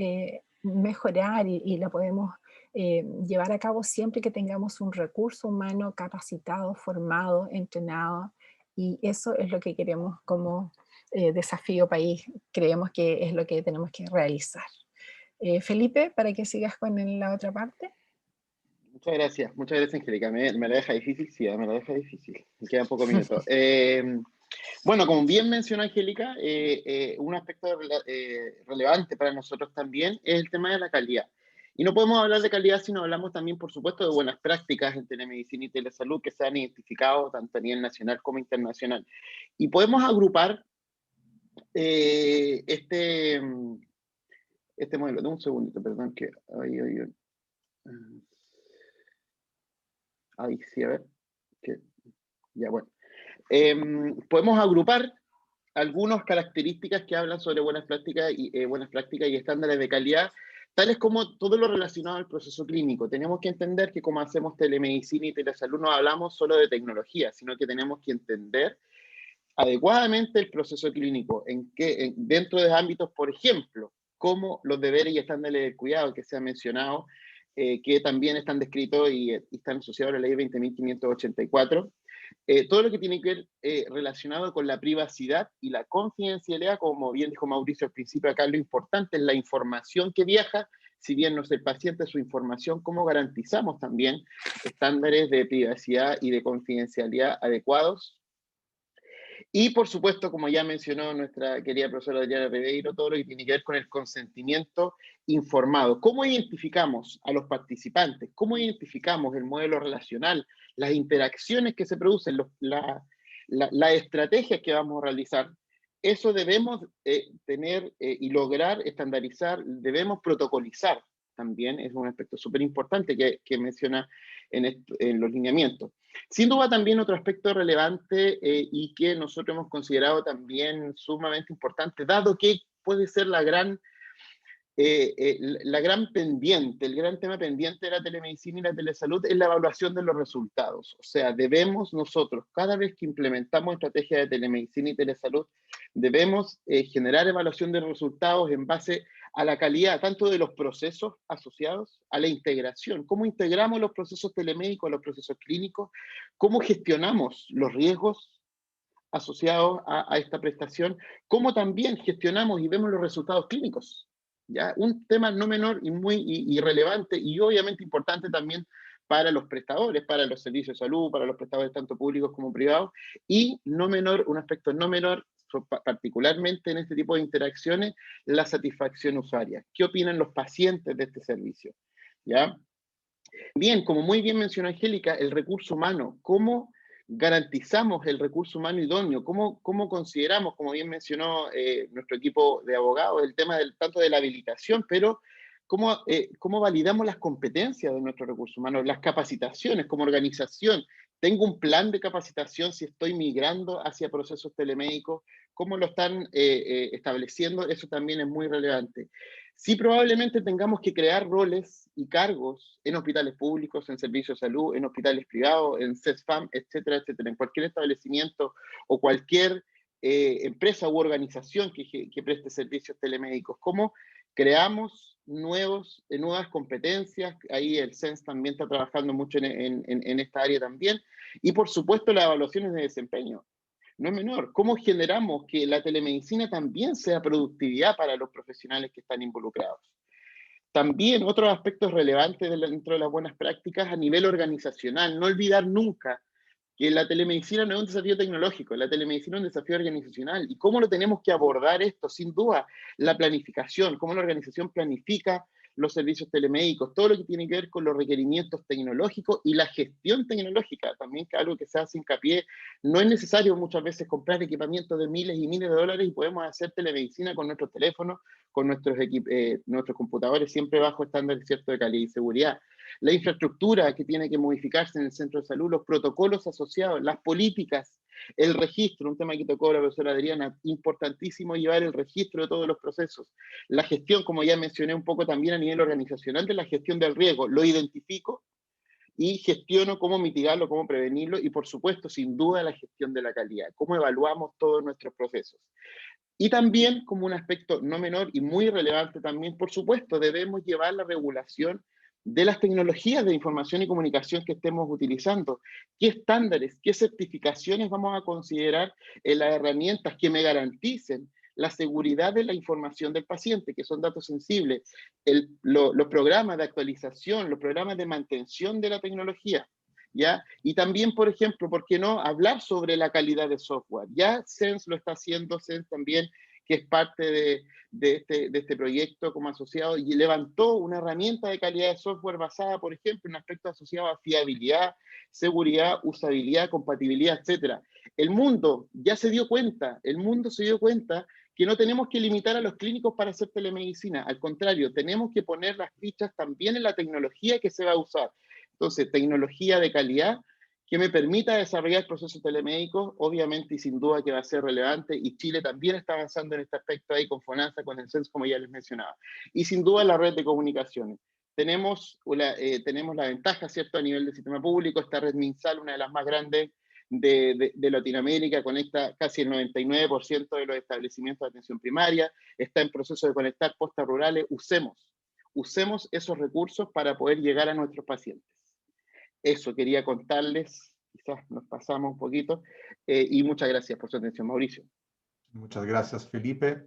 Speaker 5: mejorar y la podemos llevar a cabo siempre que tengamos un recurso humano capacitado, formado, entrenado, y eso es lo que queremos como desafío país. Creemos que es lo que tenemos que realizar. Felipe, para que sigas con la otra parte.
Speaker 6: Muchas gracias, Angélica. Me la deja difícil, sí, me la deja difícil. Me quedan pocos minutos. Bueno, como bien mencionó Angélica, un aspecto relevante para nosotros también es el tema de la calidad. Y no podemos hablar de calidad si no hablamos también, por supuesto, de buenas prácticas en telemedicina y telesalud que se han identificado tanto a nivel nacional como internacional. Y podemos agrupar este modelo. Un segundito, perdón, que ahí sí, a ver. Ya, bueno. Podemos agrupar algunas características que hablan sobre buenas prácticas y estándares de calidad, tales como todo lo relacionado al proceso clínico. Tenemos que entender que como hacemos telemedicina y telesalud no hablamos solo de tecnología, sino que tenemos que entender adecuadamente el proceso clínico, dentro de ámbitos, por ejemplo, como los deberes y estándares de cuidado que se ha mencionado, que también están descritos y están asociados a la ley 20.584, todo lo que tiene que ver relacionado con la privacidad y la confidencialidad. Como bien dijo Mauricio al principio, acá lo importante es la información que viaja, si bien no es el paciente, su información, cómo garantizamos también estándares de privacidad y de confidencialidad adecuados. Y por supuesto, como ya mencionó nuestra querida profesora Adriana Ribeiro, todo lo que tiene que ver con el consentimiento informado. ¿Cómo identificamos a los participantes? ¿Cómo identificamos el modelo relacional? Las interacciones que se producen, las estrategias que vamos a realizar. Eso debemos tener y lograr estandarizar, debemos protocolizar también es un aspecto súper importante que menciona en los lineamientos. Sin duda también otro aspecto relevante y que nosotros hemos considerado también sumamente importante, dado que puede ser la gran pendiente, el gran tema pendiente de la telemedicina y la telesalud es la evaluación de los resultados. O sea, debemos nosotros, cada vez que implementamos estrategias de telemedicina y telesalud, debemos generar evaluación de resultados en base a la calidad tanto de los procesos asociados a la integración, cómo integramos los procesos telemédicos a los procesos clínicos, cómo gestionamos los riesgos asociados a esta prestación, cómo también gestionamos y vemos los resultados clínicos. ¿Ya? Un tema no menor y muy relevante y obviamente importante también para los prestadores, para los servicios de salud, para los prestadores tanto públicos como privados, y no menor, un aspecto no menor, particularmente en este tipo de interacciones, la satisfacción usuaria. ¿Qué opinan los pacientes de este servicio? ¿Ya? Bien, como muy bien mencionó Angélica, el recurso humano, ¿cómo garantizamos el recurso humano idóneo? ¿Cómo consideramos, como bien mencionó nuestro equipo de abogados, el tema tanto de la habilitación, pero cómo validamos las competencias de nuestro recurso humano, las capacitaciones como organización? ¿Tengo un plan de capacitación si estoy migrando hacia procesos telemédicos? ¿Cómo lo están estableciendo? Eso también es muy relevante. Sí, probablemente tengamos que crear roles y cargos en hospitales públicos, en servicios de salud, en hospitales privados, en CESFAM, etcétera, etcétera, en cualquier establecimiento o cualquier empresa u organización que preste servicios telemédicos. ¿Cómo creamos nuevas competencias? Ahí el CENS también está trabajando mucho en esta área también. Y por supuesto las evaluaciones de desempeño. No es menor. ¿Cómo generamos que la telemedicina también sea productividad para los profesionales que están involucrados? También otros aspectos relevantes dentro de las buenas prácticas a nivel organizacional. No olvidar nunca que la telemedicina no es un desafío tecnológico, la telemedicina es un desafío organizacional. ¿Y cómo lo tenemos que abordar esto? Sin duda, la planificación, cómo la organización planifica los servicios telemédicos, todo lo que tiene que ver con los requerimientos tecnológicos y la gestión tecnológica, también que algo que se hace hincapié. No es necesario muchas veces comprar equipamiento de miles y miles de dólares y podemos hacer telemedicina con nuestros teléfonos, con nuestros computadores, siempre bajo estándares ciertos de calidad y seguridad. La infraestructura que tiene que modificarse en el centro de salud, los protocolos asociados, las políticas, el registro, un tema que tocó la profesora Adriana, importantísimo llevar el registro de todos los procesos. La gestión, como ya mencioné un poco también a nivel organizacional, de la gestión del riesgo, lo identifico y gestiono cómo mitigarlo, cómo prevenirlo y por supuesto, sin duda, la gestión de la calidad, cómo evaluamos todos nuestros procesos. Y también, como un aspecto no menor y muy relevante también, por supuesto, debemos llevar la regulación de las tecnologías de información y comunicación que estemos utilizando. ¿Qué estándares, qué certificaciones vamos a considerar en las herramientas que me garanticen la seguridad de la información del paciente, que son datos sensibles, los programas de actualización, los programas de mantención de la tecnología? ¿Ya? Y también, por ejemplo, ¿por qué no hablar sobre la calidad de software? Ya CENS lo está haciendo, CENS también, que es parte de este proyecto como asociado, y levantó una herramienta de calidad de software basada, por ejemplo, en aspectos asociados a fiabilidad, seguridad, usabilidad, compatibilidad, etc. El mundo ya se dio cuenta, que no tenemos que limitar a los clínicos para hacer telemedicina, al contrario, tenemos que poner las fichas también en la tecnología que se va a usar. Entonces, tecnología de calidad que me permita desarrollar procesos telemédicos, obviamente y sin duda que va a ser relevante, y Chile también está avanzando en este aspecto ahí con FONASA, con el CENS, como ya les mencionaba. Y sin duda la red de comunicaciones. Tenemos la ventaja, ¿cierto?, a nivel del sistema público, esta red MinSal, una de las más grandes de Latinoamérica, conecta casi el 99% de los establecimientos de atención primaria, está en proceso de conectar postas rurales. Usemos esos recursos para poder llegar a nuestros pacientes. Eso quería contarles, quizás nos pasamos un poquito, y muchas gracias por su atención, Mauricio.
Speaker 1: Muchas gracias, Felipe.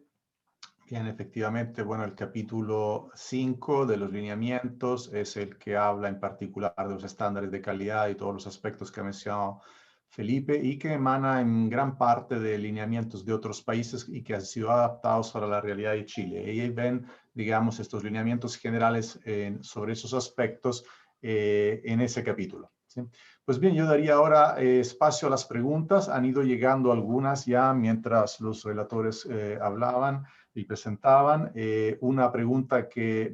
Speaker 1: Bien, efectivamente, bueno, el capítulo 5 de los lineamientos es el que habla en particular de los estándares de calidad y todos los aspectos que ha mencionado Felipe, y que emana en gran parte de lineamientos de otros países y que han sido adaptados para la realidad de Chile. Y ahí ven, digamos, estos lineamientos generales sobre esos aspectos en ese capítulo, ¿sí? Pues bien, yo daría ahora espacio a las preguntas. Han ido llegando algunas ya mientras los relatores hablaban. y presentaban. Una pregunta que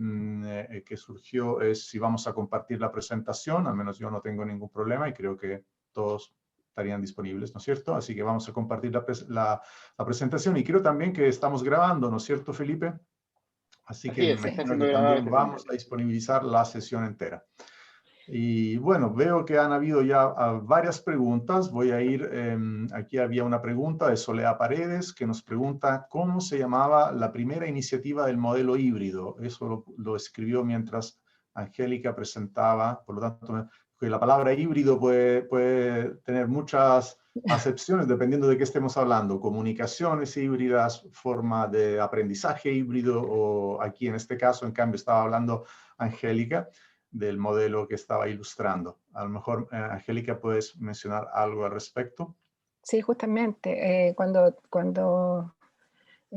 Speaker 1: surgió es si vamos a compartir la presentación. Al menos yo no tengo ningún problema y creo que todos estarían disponibles, ¿no es cierto? Así que vamos a compartir la presentación, y creo también que estamos grabando, ¿no es cierto, Felipe? Así que me
Speaker 6: Así es, está
Speaker 1: imagino
Speaker 6: siendo
Speaker 1: que
Speaker 6: grabado
Speaker 1: también
Speaker 6: este
Speaker 1: vamos
Speaker 6: seminario.
Speaker 1: a disponibilizar la sesión entera. Y bueno, veo que han habido ya varias preguntas. Voy a ir, aquí había una pregunta de Soledad Paredes que nos pregunta cómo se llamaba la primera iniciativa del modelo híbrido. Eso lo escribió mientras Angélica presentaba, por lo tanto, que la palabra híbrido puede tener muchas acepciones dependiendo de qué estemos hablando. Comunicaciones híbridas, forma de aprendizaje híbrido, o aquí en este caso, en cambio, estaba hablando Angélica del modelo que estaba ilustrando. A lo mejor, Angélica, ¿puedes mencionar algo al respecto?
Speaker 5: Sí, justamente, cuando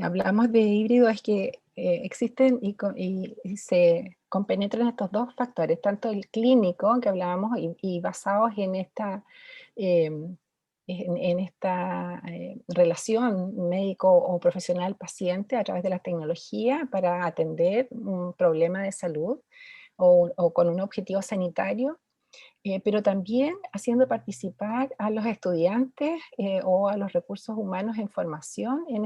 Speaker 5: hablamos de híbrido es que existen y se compenetran estos dos factores, tanto el clínico que hablábamos y basados en esta, en esta relación médico o profesional-paciente a través de la tecnología para atender un problema de salud o con un objetivo sanitario, pero también haciendo participar a los estudiantes o a los recursos humanos en formación en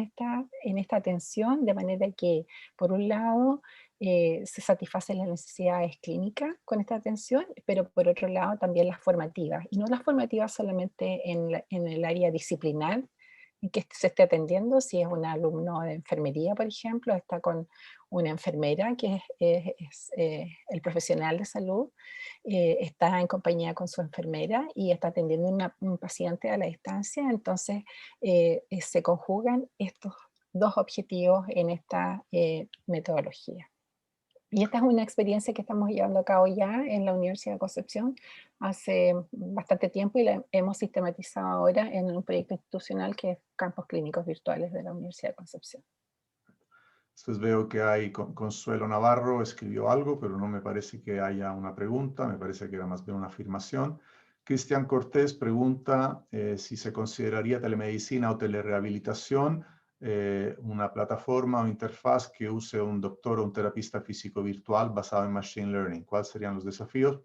Speaker 5: esta atención, de manera que, por un lado, se satisfacen las necesidades clínicas con esta atención, pero por otro lado también las formativas, y no las formativas solamente en el área disciplinar en que se esté atendiendo. Si es un alumno de enfermería, por ejemplo, está con una enfermera que es el profesional de salud, está en compañía con su enfermera y está atendiendo un paciente a la distancia. Entonces se conjugan estos dos objetivos en esta metodología. Y esta es una experiencia que estamos llevando a cabo ya en la Universidad de Concepción hace bastante tiempo, y la hemos sistematizado ahora en un proyecto institucional que es Campos Clínicos Virtuales de la Universidad de Concepción.
Speaker 1: Entonces veo que hay Consuelo Navarro escribió algo, pero no me parece que haya una pregunta, me parece que era más bien una afirmación. Cristian Cortés pregunta si se consideraría telemedicina o telerehabilitación una plataforma o interfaz que use un doctor o un terapista físico virtual basado en Machine Learning. ¿Cuáles serían los desafíos?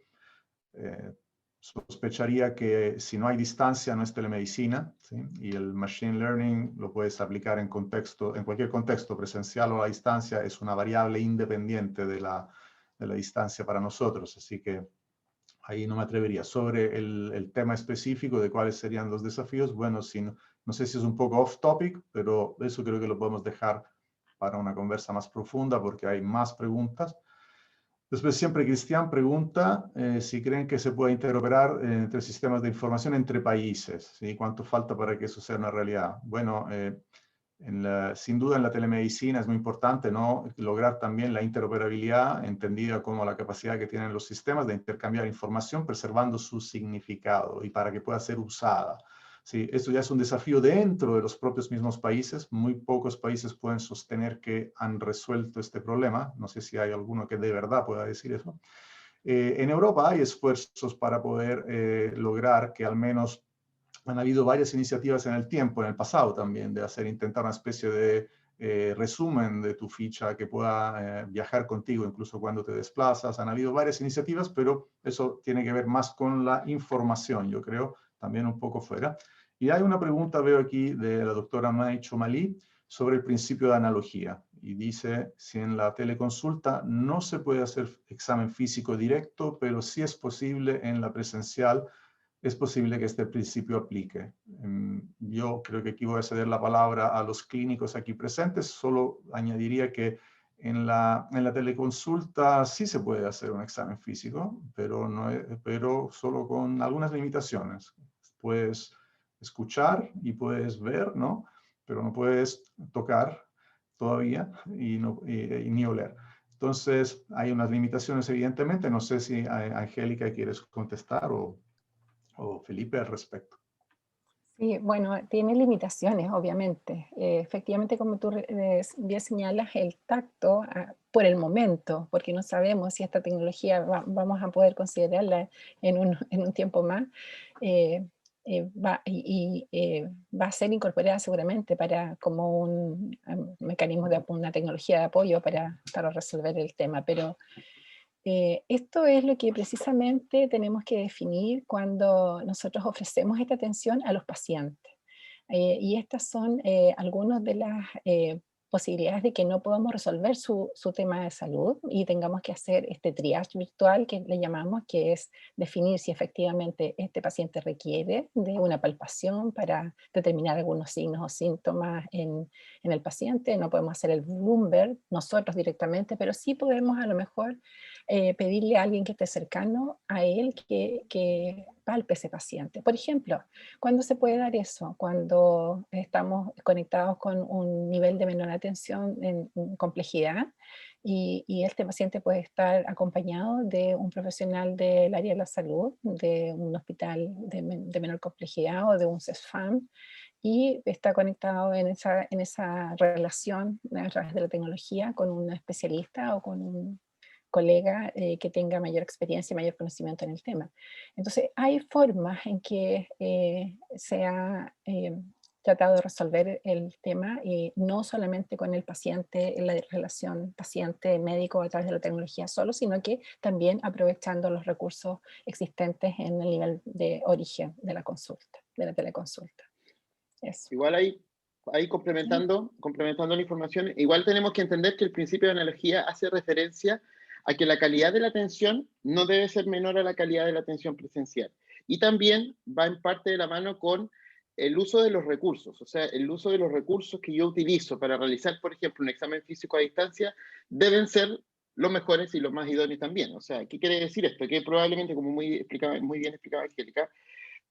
Speaker 1: Sospecharía que si no hay distancia no es telemedicina, ¿sí? Y el Machine Learning lo puedes aplicar en cualquier contexto, presencial o a distancia, es una variable independiente de la distancia para nosotros, así que ahí no me atrevería. Sobre el tema específico de cuáles serían los desafíos, bueno, no sé si es un poco off topic, pero eso creo que lo podemos dejar para una conversa más profunda porque hay más preguntas. Después siempre Cristian pregunta si creen que se puede interoperar entre sistemas de información entre países, ¿sí? ¿Cuánto falta para que eso sea una realidad? Bueno, sin duda en la telemedicina es muy importante, ¿no?, lograr también la interoperabilidad, entendida como la capacidad que tienen los sistemas de intercambiar información preservando su significado y para que pueda ser usada. Sí, esto ya es un desafío dentro de los propios mismos países. Muy pocos países pueden sostener que han resuelto este problema. No sé si hay alguno que de verdad pueda decir eso. En Europa hay esfuerzos para poder lograr que al menos han habido varias iniciativas en el tiempo, en el pasado también, de intentar una especie de resumen de tu ficha que pueda viajar contigo incluso cuando te desplazas. Han habido varias iniciativas, pero eso tiene que ver más con la información, yo creo, también un poco fuera. Y hay una pregunta, veo aquí, de la doctora May Chomalí sobre el principio de analogía. Y dice, si en la teleconsulta no se puede hacer examen físico directo, pero sí es posible en la presencial, es posible que este principio aplique. Yo creo que aquí voy a ceder la palabra a los clínicos aquí presentes. Solo añadiría que en la teleconsulta sí se puede hacer un examen físico, pero solo con algunas limitaciones. Puedes escuchar y puedes ver, ¿no? Pero no puedes tocar todavía y ni oler. Entonces, hay unas limitaciones, evidentemente. No sé si, Angélica, quieres contestar o Felipe al respecto.
Speaker 5: Sí, bueno, tiene limitaciones, obviamente. Efectivamente, como tú bien señalas, el tacto, por el momento, porque no sabemos si esta tecnología vamos a poder considerarla en un tiempo más, va a ser incorporada seguramente como un mecanismo de una tecnología de apoyo para resolver el tema, pero esto es lo que precisamente tenemos que definir cuando nosotros ofrecemos esta atención a los pacientes. Y estas son algunas de las posibilidades de que no podamos resolver su tema de salud y tengamos que hacer este triage virtual que le llamamos, que es definir si efectivamente este paciente requiere de una palpación para determinar algunos signos o síntomas en el paciente. No podemos hacer el Bloomberg nosotros directamente, pero sí podemos a lo mejor pedirle a alguien que esté cercano a él que palpe ese paciente. Por ejemplo, ¿cuándo se puede dar eso? Cuando estamos conectados con un nivel de menor atención en complejidad y este paciente puede estar acompañado de un profesional del área de la salud, de un hospital de menor complejidad o de un CESFAM, y está conectado en esa relación a través de la tecnología con un especialista o con un colega que tenga mayor experiencia y mayor conocimiento en el tema. Entonces, hay formas en que se ha tratado de resolver el tema, no solamente con el paciente, en la relación paciente-médico a través de la tecnología solo, sino que también aprovechando los recursos existentes en el nivel de origen de la consulta, de la teleconsulta. Eso.
Speaker 6: Igual ahí complementando la información, igual tenemos que entender que el principio de analogía hace referencia a que la calidad de la atención no debe ser menor a la calidad de la atención presencial. Y también va en parte de la mano con el uso de los recursos, o sea, el uso de los recursos que yo utilizo para realizar, por ejemplo, un examen físico a distancia, deben ser los mejores y los más idóneos también. O sea, ¿qué quiere decir esto? Que probablemente, como muy bien explicaba Angélica,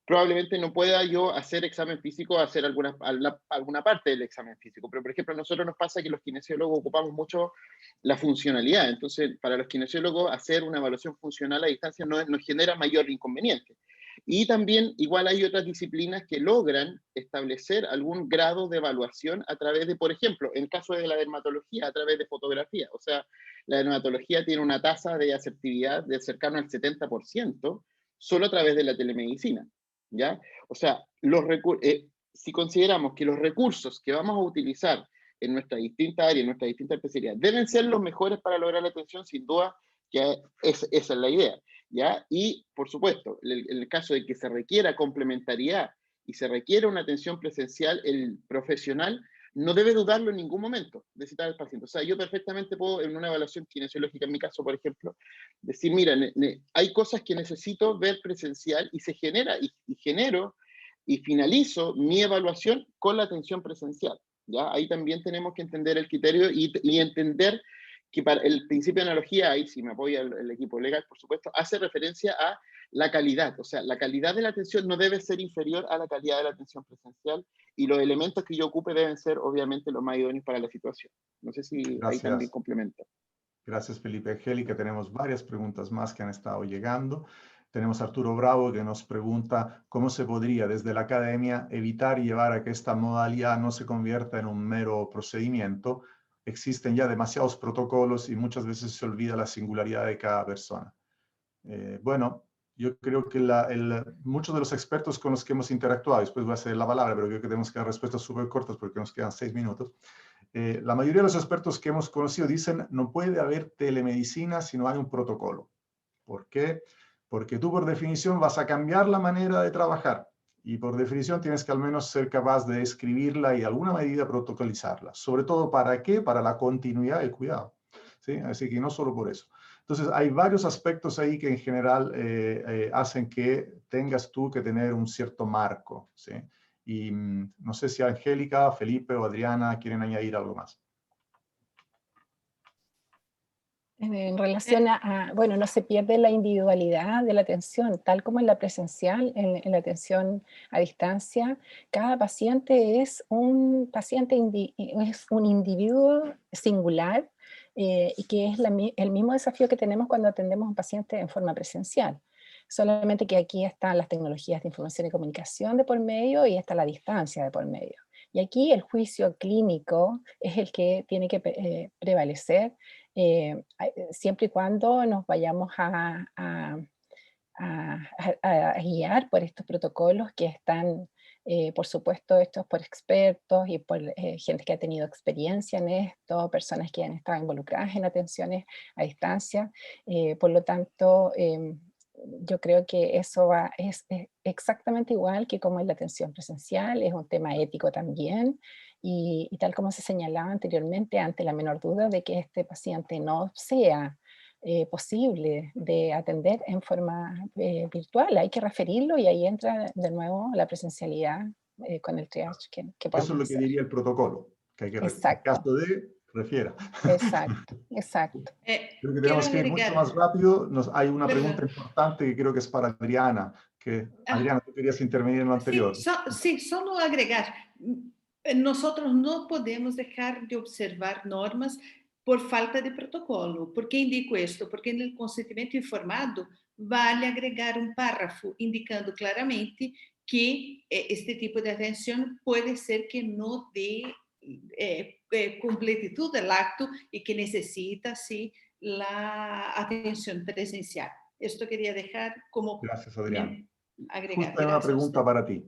Speaker 6: probablemente no pueda yo hacer examen físico, hacer alguna parte del examen físico. Pero, por ejemplo, a nosotros nos pasa que los kinesiólogos ocupamos mucho la funcionalidad. Entonces, para los kinesiólogos, hacer una evaluación funcional a distancia no nos genera mayor inconveniente. Y también, igual hay otras disciplinas que logran establecer algún grado de evaluación a través de, por ejemplo, en el caso de la dermatología, a través de fotografía. O sea, la dermatología tiene una tasa de asertividad de cercano al 70%, solo a través de la telemedicina. ¿Ya? O sea, si consideramos que los recursos que vamos a utilizar en nuestra distinta área, en nuestra distinta especialidad, deben ser los mejores para lograr la atención, sin duda que esa es la idea, ¿ya? Y, por supuesto, en el caso de que se requiera complementariedad y se requiera una atención presencial, el profesional no debe dudarlo en ningún momento de citar al paciente. O sea, yo perfectamente puedo, en una evaluación kinesiológica, en mi caso, por ejemplo, decir, mira, hay cosas que necesito ver presencial y se genera, y genero y finalizo mi evaluación con la atención presencial. ¿Ya? Ahí también tenemos que entender el criterio y entender que para el principio de analogía, ahí sí me apoya el equipo legal, por supuesto, hace referencia a la calidad. O sea, la calidad de la atención no debe ser inferior a la calidad de la atención presencial, y los elementos que yo ocupe deben ser, obviamente, los más idóneos para la situación. No sé si ahí también complementa.
Speaker 1: Gracias, Felipe. Angélica, tenemos varias preguntas más que han estado llegando. Tenemos a Arturo Bravo que nos pregunta cómo se podría desde la academia evitar llevar a que esta modalidad no se convierta en un mero procedimiento. Existen ya demasiados protocolos y muchas veces se olvida la singularidad de cada persona. Bueno, yo creo que muchos de los expertos con los que hemos interactuado, después voy a ceder la palabra, pero creo que tenemos que dar respuestas súper cortas porque nos quedan 6 minutos. La mayoría de los expertos que hemos conocido dicen no puede haber telemedicina si no hay un protocolo. ¿Por qué? Porque tú por definición vas a cambiar la manera de trabajar y por definición tienes que al menos ser capaz de escribirla y de alguna medida protocolizarla. ¿Sobre todo para qué? Para la continuidad del cuidado. ¿Sí? Así que no solo por eso. Entonces hay varios aspectos ahí que en general hacen que tengas tú que tener un cierto marco. ¿Sí? Y no sé si Angélica, Felipe o Adriana quieren añadir algo más.
Speaker 5: En relación bueno, no se pierde la individualidad de la atención, tal como en la presencial, en la atención a distancia, cada paciente es un individuo singular y que es el mismo desafío que tenemos cuando atendemos a un paciente en forma presencial. Solamente que aquí están las tecnologías de información y comunicación de por medio y está la distancia de por medio. Y aquí el juicio clínico es el que tiene que prevalecer siempre y cuando nos vayamos a a guiar por estos protocolos que están, por supuesto, hechos por expertos y por gente que ha tenido experiencia en esto, personas que han estado involucradas en atenciones a distancia. Por lo tanto, yo creo que eso es exactamente igual que como en la atención presencial, es un tema ético también, y tal como se señalaba anteriormente, ante la menor duda de que este paciente no sea posible de atender en forma virtual, hay que referirlo y ahí entra de nuevo la presencialidad con el triage que
Speaker 1: Eso es
Speaker 5: podemos
Speaker 1: lo que
Speaker 5: hacer.
Speaker 1: diría el protocolo, que hay que, en
Speaker 5: Exacto,
Speaker 1: caso de, refiera.
Speaker 5: exacto, exacto.
Speaker 1: Creo que
Speaker 3: Quiero
Speaker 1: tenemos que ir mucho
Speaker 3: agregar,
Speaker 1: más rápido. Hay una
Speaker 3: perdón.
Speaker 1: pregunta importante que creo que es para Adriana. Adriana, tú querías intervenir en lo anterior.
Speaker 3: Sí, solo agregar. Nosotros no podemos dejar de observar normas por falta de protocolo. ¿Por qué indico esto? Porque en el consentimiento informado vale agregar un párrafo indicando claramente que este tipo de atención puede ser que no dé completitud del acto y que necesita, sí, la atención presencial. Esto quería dejar como
Speaker 1: Gracias, Adriana.
Speaker 3: agregar.
Speaker 1: Justo hay una
Speaker 3: Gracias a
Speaker 1: pregunta
Speaker 3: usted.
Speaker 1: para ti.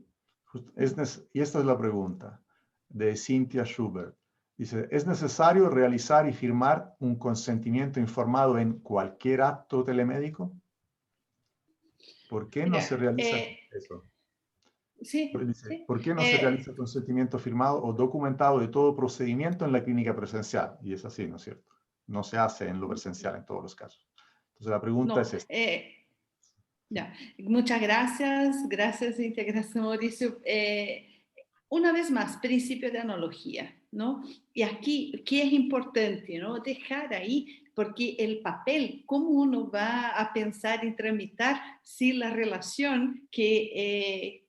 Speaker 1: Y esta es la pregunta de Cynthia Schubert. Dice, ¿es necesario realizar y firmar un consentimiento informado en cualquier acto telemédico? ¿Por qué no se
Speaker 3: Mira,
Speaker 1: realiza eso?
Speaker 3: sí,
Speaker 1: Dice,
Speaker 3: sí.
Speaker 1: ¿por qué no se realiza consentimiento firmado o documentado de todo procedimiento en la clínica presencial? Y es así, ¿no es cierto? No se hace en lo presencial en todos los casos. Entonces la pregunta
Speaker 3: No,
Speaker 1: es esta.
Speaker 3: ya. Muchas gracias, gracias, Integración Mauricio. Una vez más, principio de analogía, ¿no? Y aquí, ¿qué es importante, ¿no? Dejar ahí, porque el papel, ¿cómo uno va a pensar en tramitar si la relación que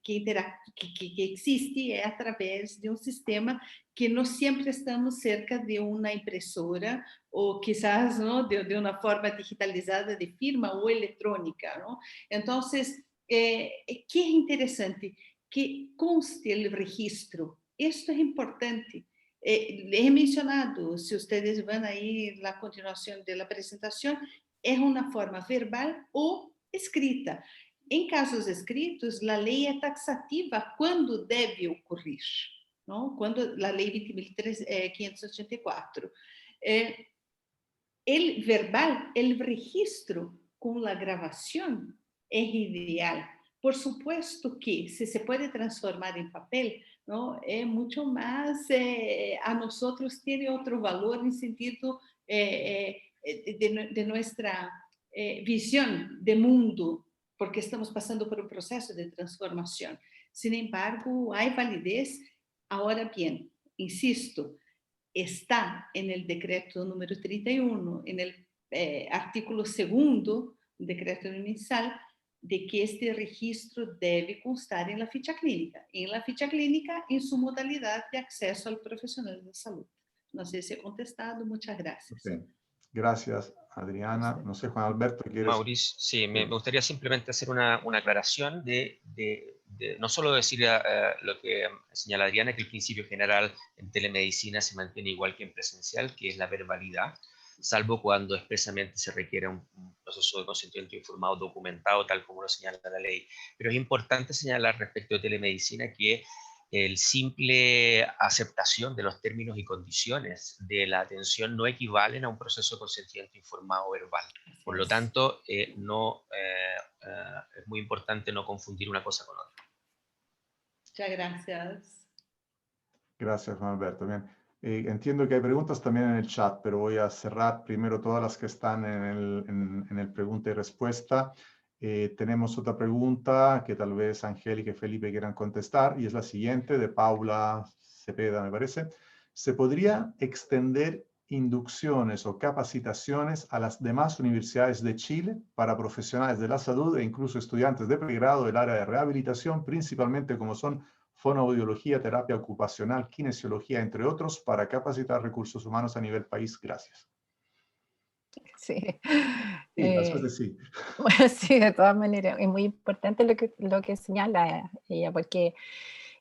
Speaker 3: existe es a través de un sistema que no siempre estamos cerca de una impresora o quizás, ¿no? de una forma digitalizada de firma o electrónica, ¿no? Entonces, ¿qué es interesante? Que conste el registro. Esto es importante. He mencionado, si ustedes van a ir a la continuación de la presentación, es una forma verbal o escrita. En casos escritos, la ley es taxativa cuando debe ocurrir, ¿no? Cuando la ley 20.584. El verbal, el registro con la grabación es ideal. Por supuesto que si se puede transformar en papel, ¿no? Es mucho más, a nosotros tiene otro valor en sentido de nuestra visión de mundo, porque estamos pasando por un proceso de transformación. Sin embargo, hay validez. Ahora bien, insisto, está en el decreto número 31, en el artículo segundo, decreto mensal, de que este registro debe constar en la ficha clínica. En la ficha clínica, en su modalidad de acceso al profesional de salud. No sé si he contestado. Muchas gracias.
Speaker 1: Okay. Gracias, Adriana. No sé, Juan Alberto, ¿quieres?
Speaker 2: Mauricio, sí, me gustaría simplemente hacer una aclaración de no solo decir lo que señala Adriana, que el principio general en telemedicina se mantiene igual que en presencial, que es la verbalidad, salvo cuando expresamente se requiere un proceso de consentimiento informado documentado, tal como lo señala la ley. Pero es importante señalar respecto de telemedicina que el simple aceptación de los términos y condiciones de la atención no equivalen a un proceso de consentimiento informado verbal. Por lo tanto, es muy importante no confundir una cosa con otra.
Speaker 3: Muchas gracias.
Speaker 1: Gracias, Juan Alberto. Bien. Entiendo que hay preguntas también en el chat, pero voy a cerrar primero todas las que están en el pregunta y respuesta. Tenemos otra pregunta que tal vez Angélica y Felipe quieran contestar, y es la siguiente, de Paula Cepeda, me parece. ¿Se podría extender inducciones o capacitaciones a las demás universidades de Chile para profesionales de la salud e incluso estudiantes de pregrado del área de rehabilitación, principalmente como son fonoaudiología, terapia ocupacional, kinesiología, entre otros, para capacitar recursos humanos a nivel país? Gracias.
Speaker 5: Sí.
Speaker 1: Sí, la respuesta es sí.
Speaker 5: Bueno, sí, de todas maneras, es muy importante lo que señala ella, porque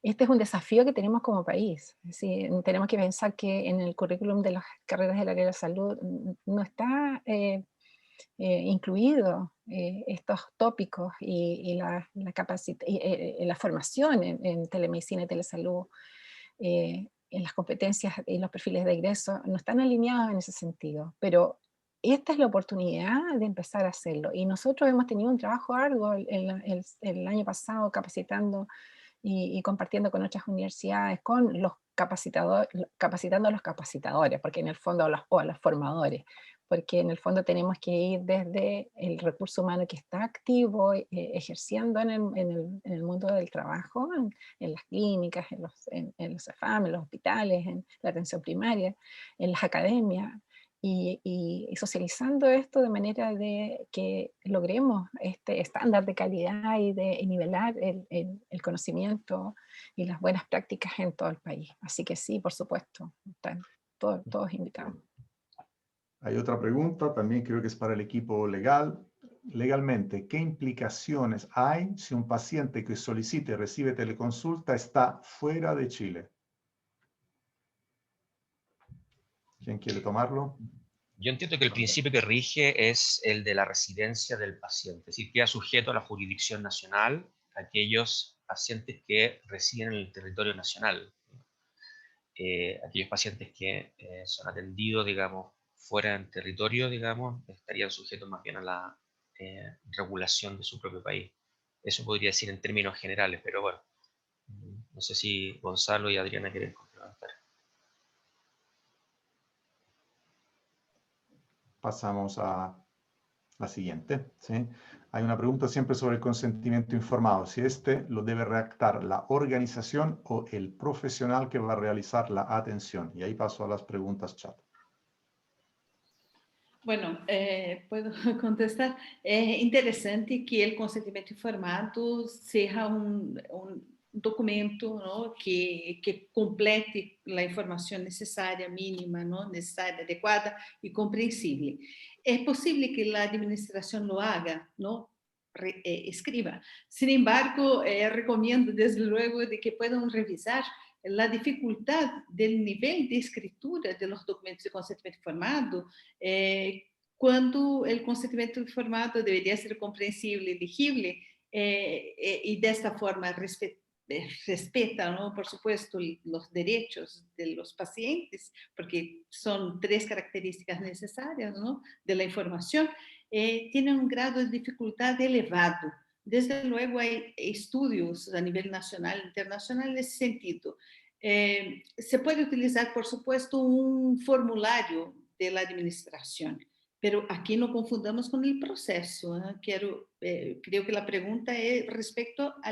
Speaker 5: este es un desafío que tenemos como país. Sí, tenemos que pensar que en el currículum de las carreras del área de la salud no está incluido estos tópicos y la formación en telemedicina y telesalud, en las competencias y los perfiles de egreso, no están alineados en ese sentido, pero esta es la oportunidad de empezar a hacerlo. Y nosotros hemos tenido un trabajo arduo el año pasado capacitando y compartiendo con otras universidades, con los capacitadores, capacitando a los capacitadores, porque en el fondo, o a los formadores, porque en el fondo tenemos que ir desde el recurso humano que está activo, ejerciendo en el mundo del trabajo, en las clínicas, en los CEFAM, en los hospitales, en la atención primaria, en las academias, y socializando esto de manera de que logremos este estándar de calidad y de nivelar el conocimiento y las buenas prácticas en todo el país. Así que sí, por supuesto, están todos invitados.
Speaker 1: Hay otra pregunta, también creo que es para el equipo legal. Legalmente, ¿qué implicaciones hay si un paciente que solicite y recibe teleconsulta está fuera de Chile? ¿Quién quiere tomarlo?
Speaker 2: Yo entiendo que el principio que rige es el de la residencia del paciente, es decir, queda sujeto a la jurisdicción nacional aquellos pacientes que residen en el territorio nacional. Aquellos pacientes que son atendidos, digamos, fuera del territorio, digamos, estarían sujetos más bien a la regulación de su propio país. Eso podría decir en términos generales, pero bueno, no sé si Gonzalo y Adriana quieren complementar.
Speaker 1: Pasamos a la siguiente, ¿sí? Hay una pregunta siempre sobre el consentimiento informado, si este lo debe redactar la organización o el profesional que va a realizar la atención. Y ahí paso a las preguntas chat.
Speaker 3: Bueno, puedo contestar. É interessante que o consentimento informado seja documento, não, que complete a informação necessária, mínima, não, necessária, adequada e compreensível. É possível que a administração lo haga, não, escriba. Sin embargo, recomendo desde luego de que puedan revisar la dificultad del nivel de escritura de los documentos de consentimiento informado, cuando el consentimiento informado debería ser comprensible, legible, y de esta forma respeta, ¿no?, por supuesto, los derechos de los pacientes, porque son 3 características necesarias, ¿no?, de la información, tienen un grado de dificultad elevado. Desde luego hay estudios a nivel nacional e internacional nesse sentido. Se puede utilizar, por supuesto, un formulario de la administración, pero aquí no confundamos con el proceso. Creo que la pregunta es respecto a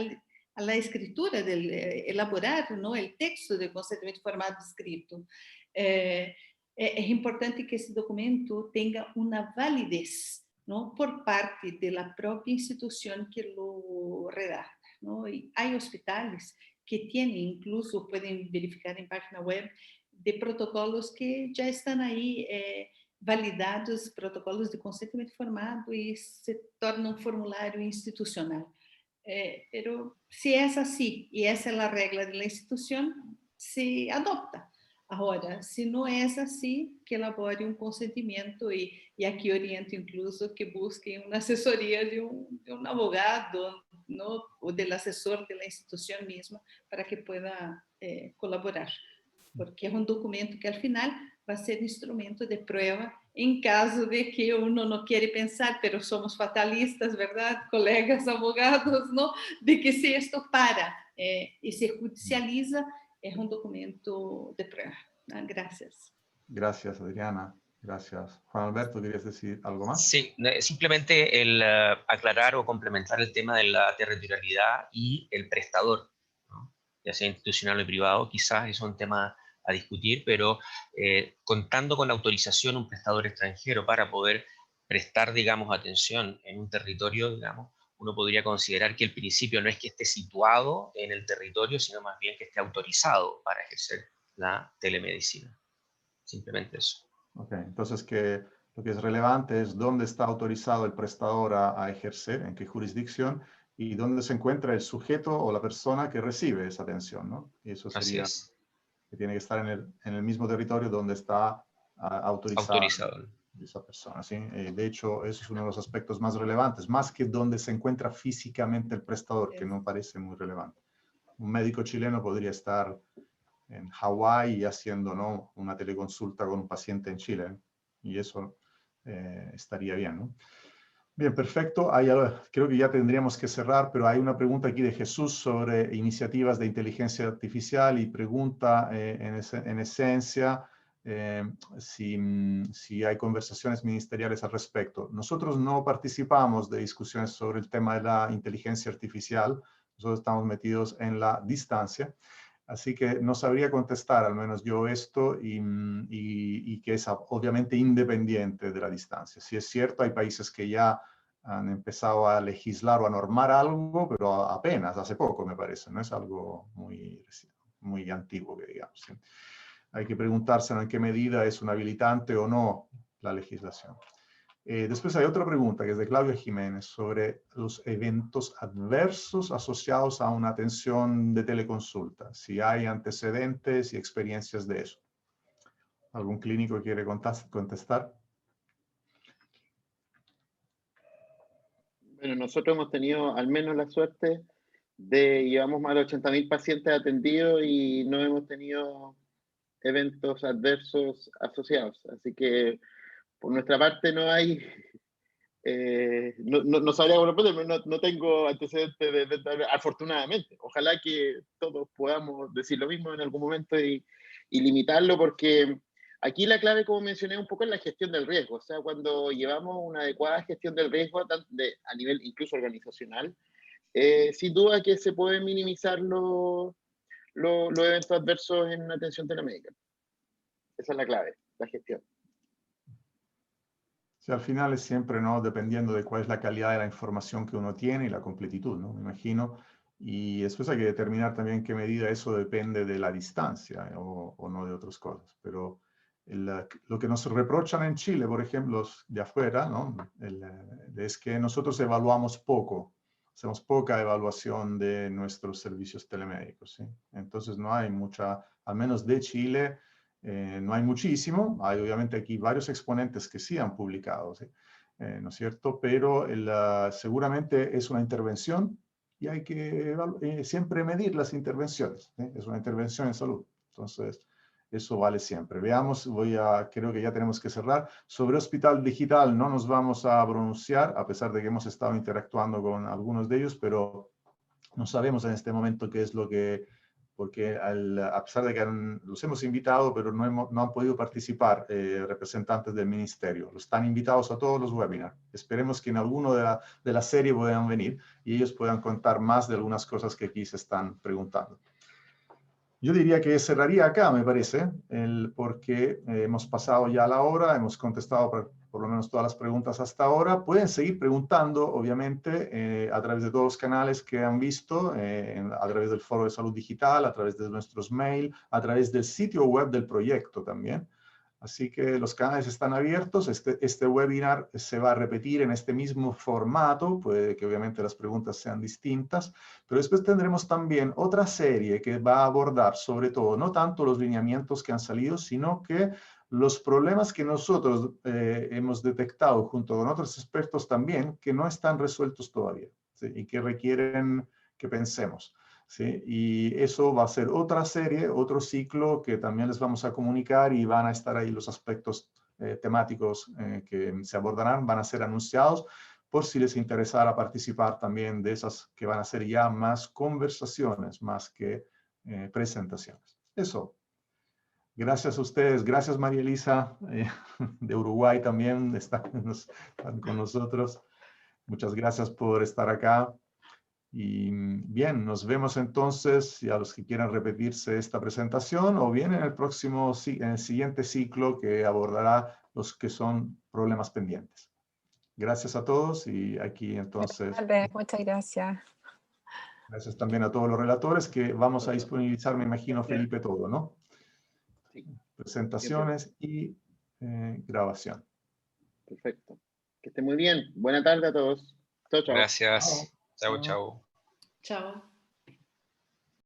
Speaker 3: la escritura, elaborar, ¿no?, el texto del consentimiento informado escrito. Es importante que ese documento tenga una validez, ¿no?, por parte de la propia institución que lo redacta, ¿no? Y hay hospitales que tienen, incluso pueden verificar en página web, de protocolos que ya están ahí validados, protocolos de consentimiento informado, y se torna un formulario institucional. Pero si es así, y esa es la regla de la institución, se adopta. Ahora, se não é assim, que elabore um consentimento, e aqui oriento incluso que busquem uma assessoria de um advogado, ¿no?, ou do assessor da instituição mesma, para que pueda colaborar, porque é um documento que, al final, vai ser instrumento de prova em caso de que uno não queira pensar, pero somos fatalistas, ¿verdad?, colegas abogados, ¿no?, de que se isto para e se judicializa, es un documento de prueba. Gracias.
Speaker 1: Gracias, Adriana. Gracias. Juan Alberto, ¿querías decir algo más?
Speaker 2: Sí, simplemente el aclarar o complementar el tema de la territorialidad y el prestador, ¿no?, ya sea institucional o privado. Quizás es un tema a discutir, pero contando con la autorización de un prestador extranjero para poder prestar, digamos, atención en un territorio, digamos, uno podría considerar que el principio no es que esté situado en el territorio, sino más bien que esté autorizado para ejercer la telemedicina. Simplemente eso.
Speaker 1: Ok, entonces que lo que es relevante es dónde está autorizado el prestador a ejercer, en qué jurisdicción, y dónde se encuentra el sujeto o la persona que recibe esa atención, ¿no? Y eso sería que tiene que estar en el mismo territorio donde está autorizado. de esa persona, ¿sí? De hecho, eso es uno de los aspectos más relevantes, más que donde se encuentra físicamente el prestador, que no parece muy relevante. Un médico chileno podría estar en Hawái haciendo, ¿no?, una teleconsulta con un paciente en Chile, ¿eh? Y eso estaría bien, ¿no? Bien, perfecto. Creo que ya tendríamos que cerrar, pero hay una pregunta aquí de Jesús sobre iniciativas de inteligencia artificial y pregunta en esencia si hay conversaciones ministeriales al respecto. Nosotros no participamos de discusiones sobre el tema de la inteligencia artificial. Nosotros estamos metidos en la distancia. Así que no sabría contestar, al menos yo, esto, y que es obviamente independiente de la distancia. Si es cierto, hay países que ya han empezado a legislar o a normar algo, pero apenas, hace poco me parece, no es algo muy antiguo, que digamos, ¿sí? Hay que preguntarse en qué medida es un habilitante o no la legislación. Después hay otra pregunta que es de Claudia Jiménez sobre los eventos adversos asociados a una atención de teleconsulta. Si hay antecedentes y experiencias de eso. ¿Algún clínico quiere contestar?
Speaker 6: Bueno, nosotros hemos tenido al menos la suerte de, llevamos más de 80.000 pacientes atendidos y no hemos tenido eventos adversos asociados. Así que por nuestra parte no hay, no sabría cómo responder, pero no tengo antecedentes afortunadamente. Ojalá que todos podamos decir lo mismo en algún momento y limitarlo, porque aquí la clave, como mencioné un poco, es la gestión del riesgo. O sea, cuando llevamos una adecuada gestión del riesgo a nivel incluso organizacional, sin duda que se pueden minimizar los eventos adversos en atención telemédica. Esa es la clave, la gestión.
Speaker 1: Sí, al final es siempre, ¿no?, dependiendo de cuál es la calidad de la información que uno tiene y la completitud, ¿no?, me imagino. Y después hay que determinar también en qué medida eso depende de la distancia o no de otras cosas. Pero lo que nos reprochan en Chile, por ejemplo, los de afuera, ¿no?, es que nosotros evaluamos poco, hacemos poca evaluación de nuestros servicios telemédicos, ¿sí? Entonces no hay mucha, al menos de Chile, no hay muchísimo. Hay obviamente aquí varios exponentes que sí han publicado, ¿sí? ¿No es cierto? Pero seguramente es una intervención y hay que siempre medir las intervenciones, ¿sí? Es una intervención en salud. Entonces, eso vale siempre. Veamos, creo que ya tenemos que cerrar. Sobre Hospital Digital no nos vamos a pronunciar, a pesar de que hemos estado interactuando con algunos de ellos, pero no sabemos en este momento qué es lo que, porque a pesar de que los hemos invitado, pero no han podido participar representantes del ministerio. Están invitados a todos los webinars. Esperemos que en alguno de la serie puedan venir y ellos puedan contar más de algunas cosas que aquí se están preguntando. Yo diría que cerraría acá, me parece, porque hemos pasado ya la hora, hemos contestado por lo menos todas las preguntas hasta ahora. Pueden seguir preguntando, obviamente, a través de todos los canales que han visto, a través del Foro de Salud Digital, a través de nuestros mails, a través del sitio web del proyecto también. Así que los canales están abiertos. Este webinar se va a repetir en este mismo formato. Puede que obviamente las preguntas sean distintas, pero después tendremos también otra serie que va a abordar sobre todo, no tanto los lineamientos que han salido, sino que los problemas que nosotros hemos detectado junto con otros expertos también, que no están resueltos todavía, ¿sí? Y que requieren que pensemos. ¿Sí? Y eso va a ser otra serie, otro ciclo que también les vamos a comunicar y van a estar ahí los aspectos temáticos que se abordarán, van a ser anunciados por si les interesara participar también de esas que van a ser ya más conversaciones, más que presentaciones. Eso. Gracias a ustedes. Gracias, María Elisa, de Uruguay también, están con nosotros. Muchas gracias por estar acá. Y bien, nos vemos entonces, y a los que quieran repetirse esta presentación, o bien en el siguiente ciclo que abordará los que son problemas pendientes. Gracias a todos y aquí entonces...
Speaker 5: Muchas gracias.
Speaker 1: Gracias también a todos los relatores que vamos a disponibilizar, me imagino, Felipe, todo, ¿no?
Speaker 6: Sí.
Speaker 1: Presentaciones y grabación.
Speaker 6: Perfecto. Que esté muy bien. Buena tarde a todos. Chao, chao.
Speaker 2: Gracias. Chau,
Speaker 1: Chao.
Speaker 2: chau.
Speaker 3: Chao.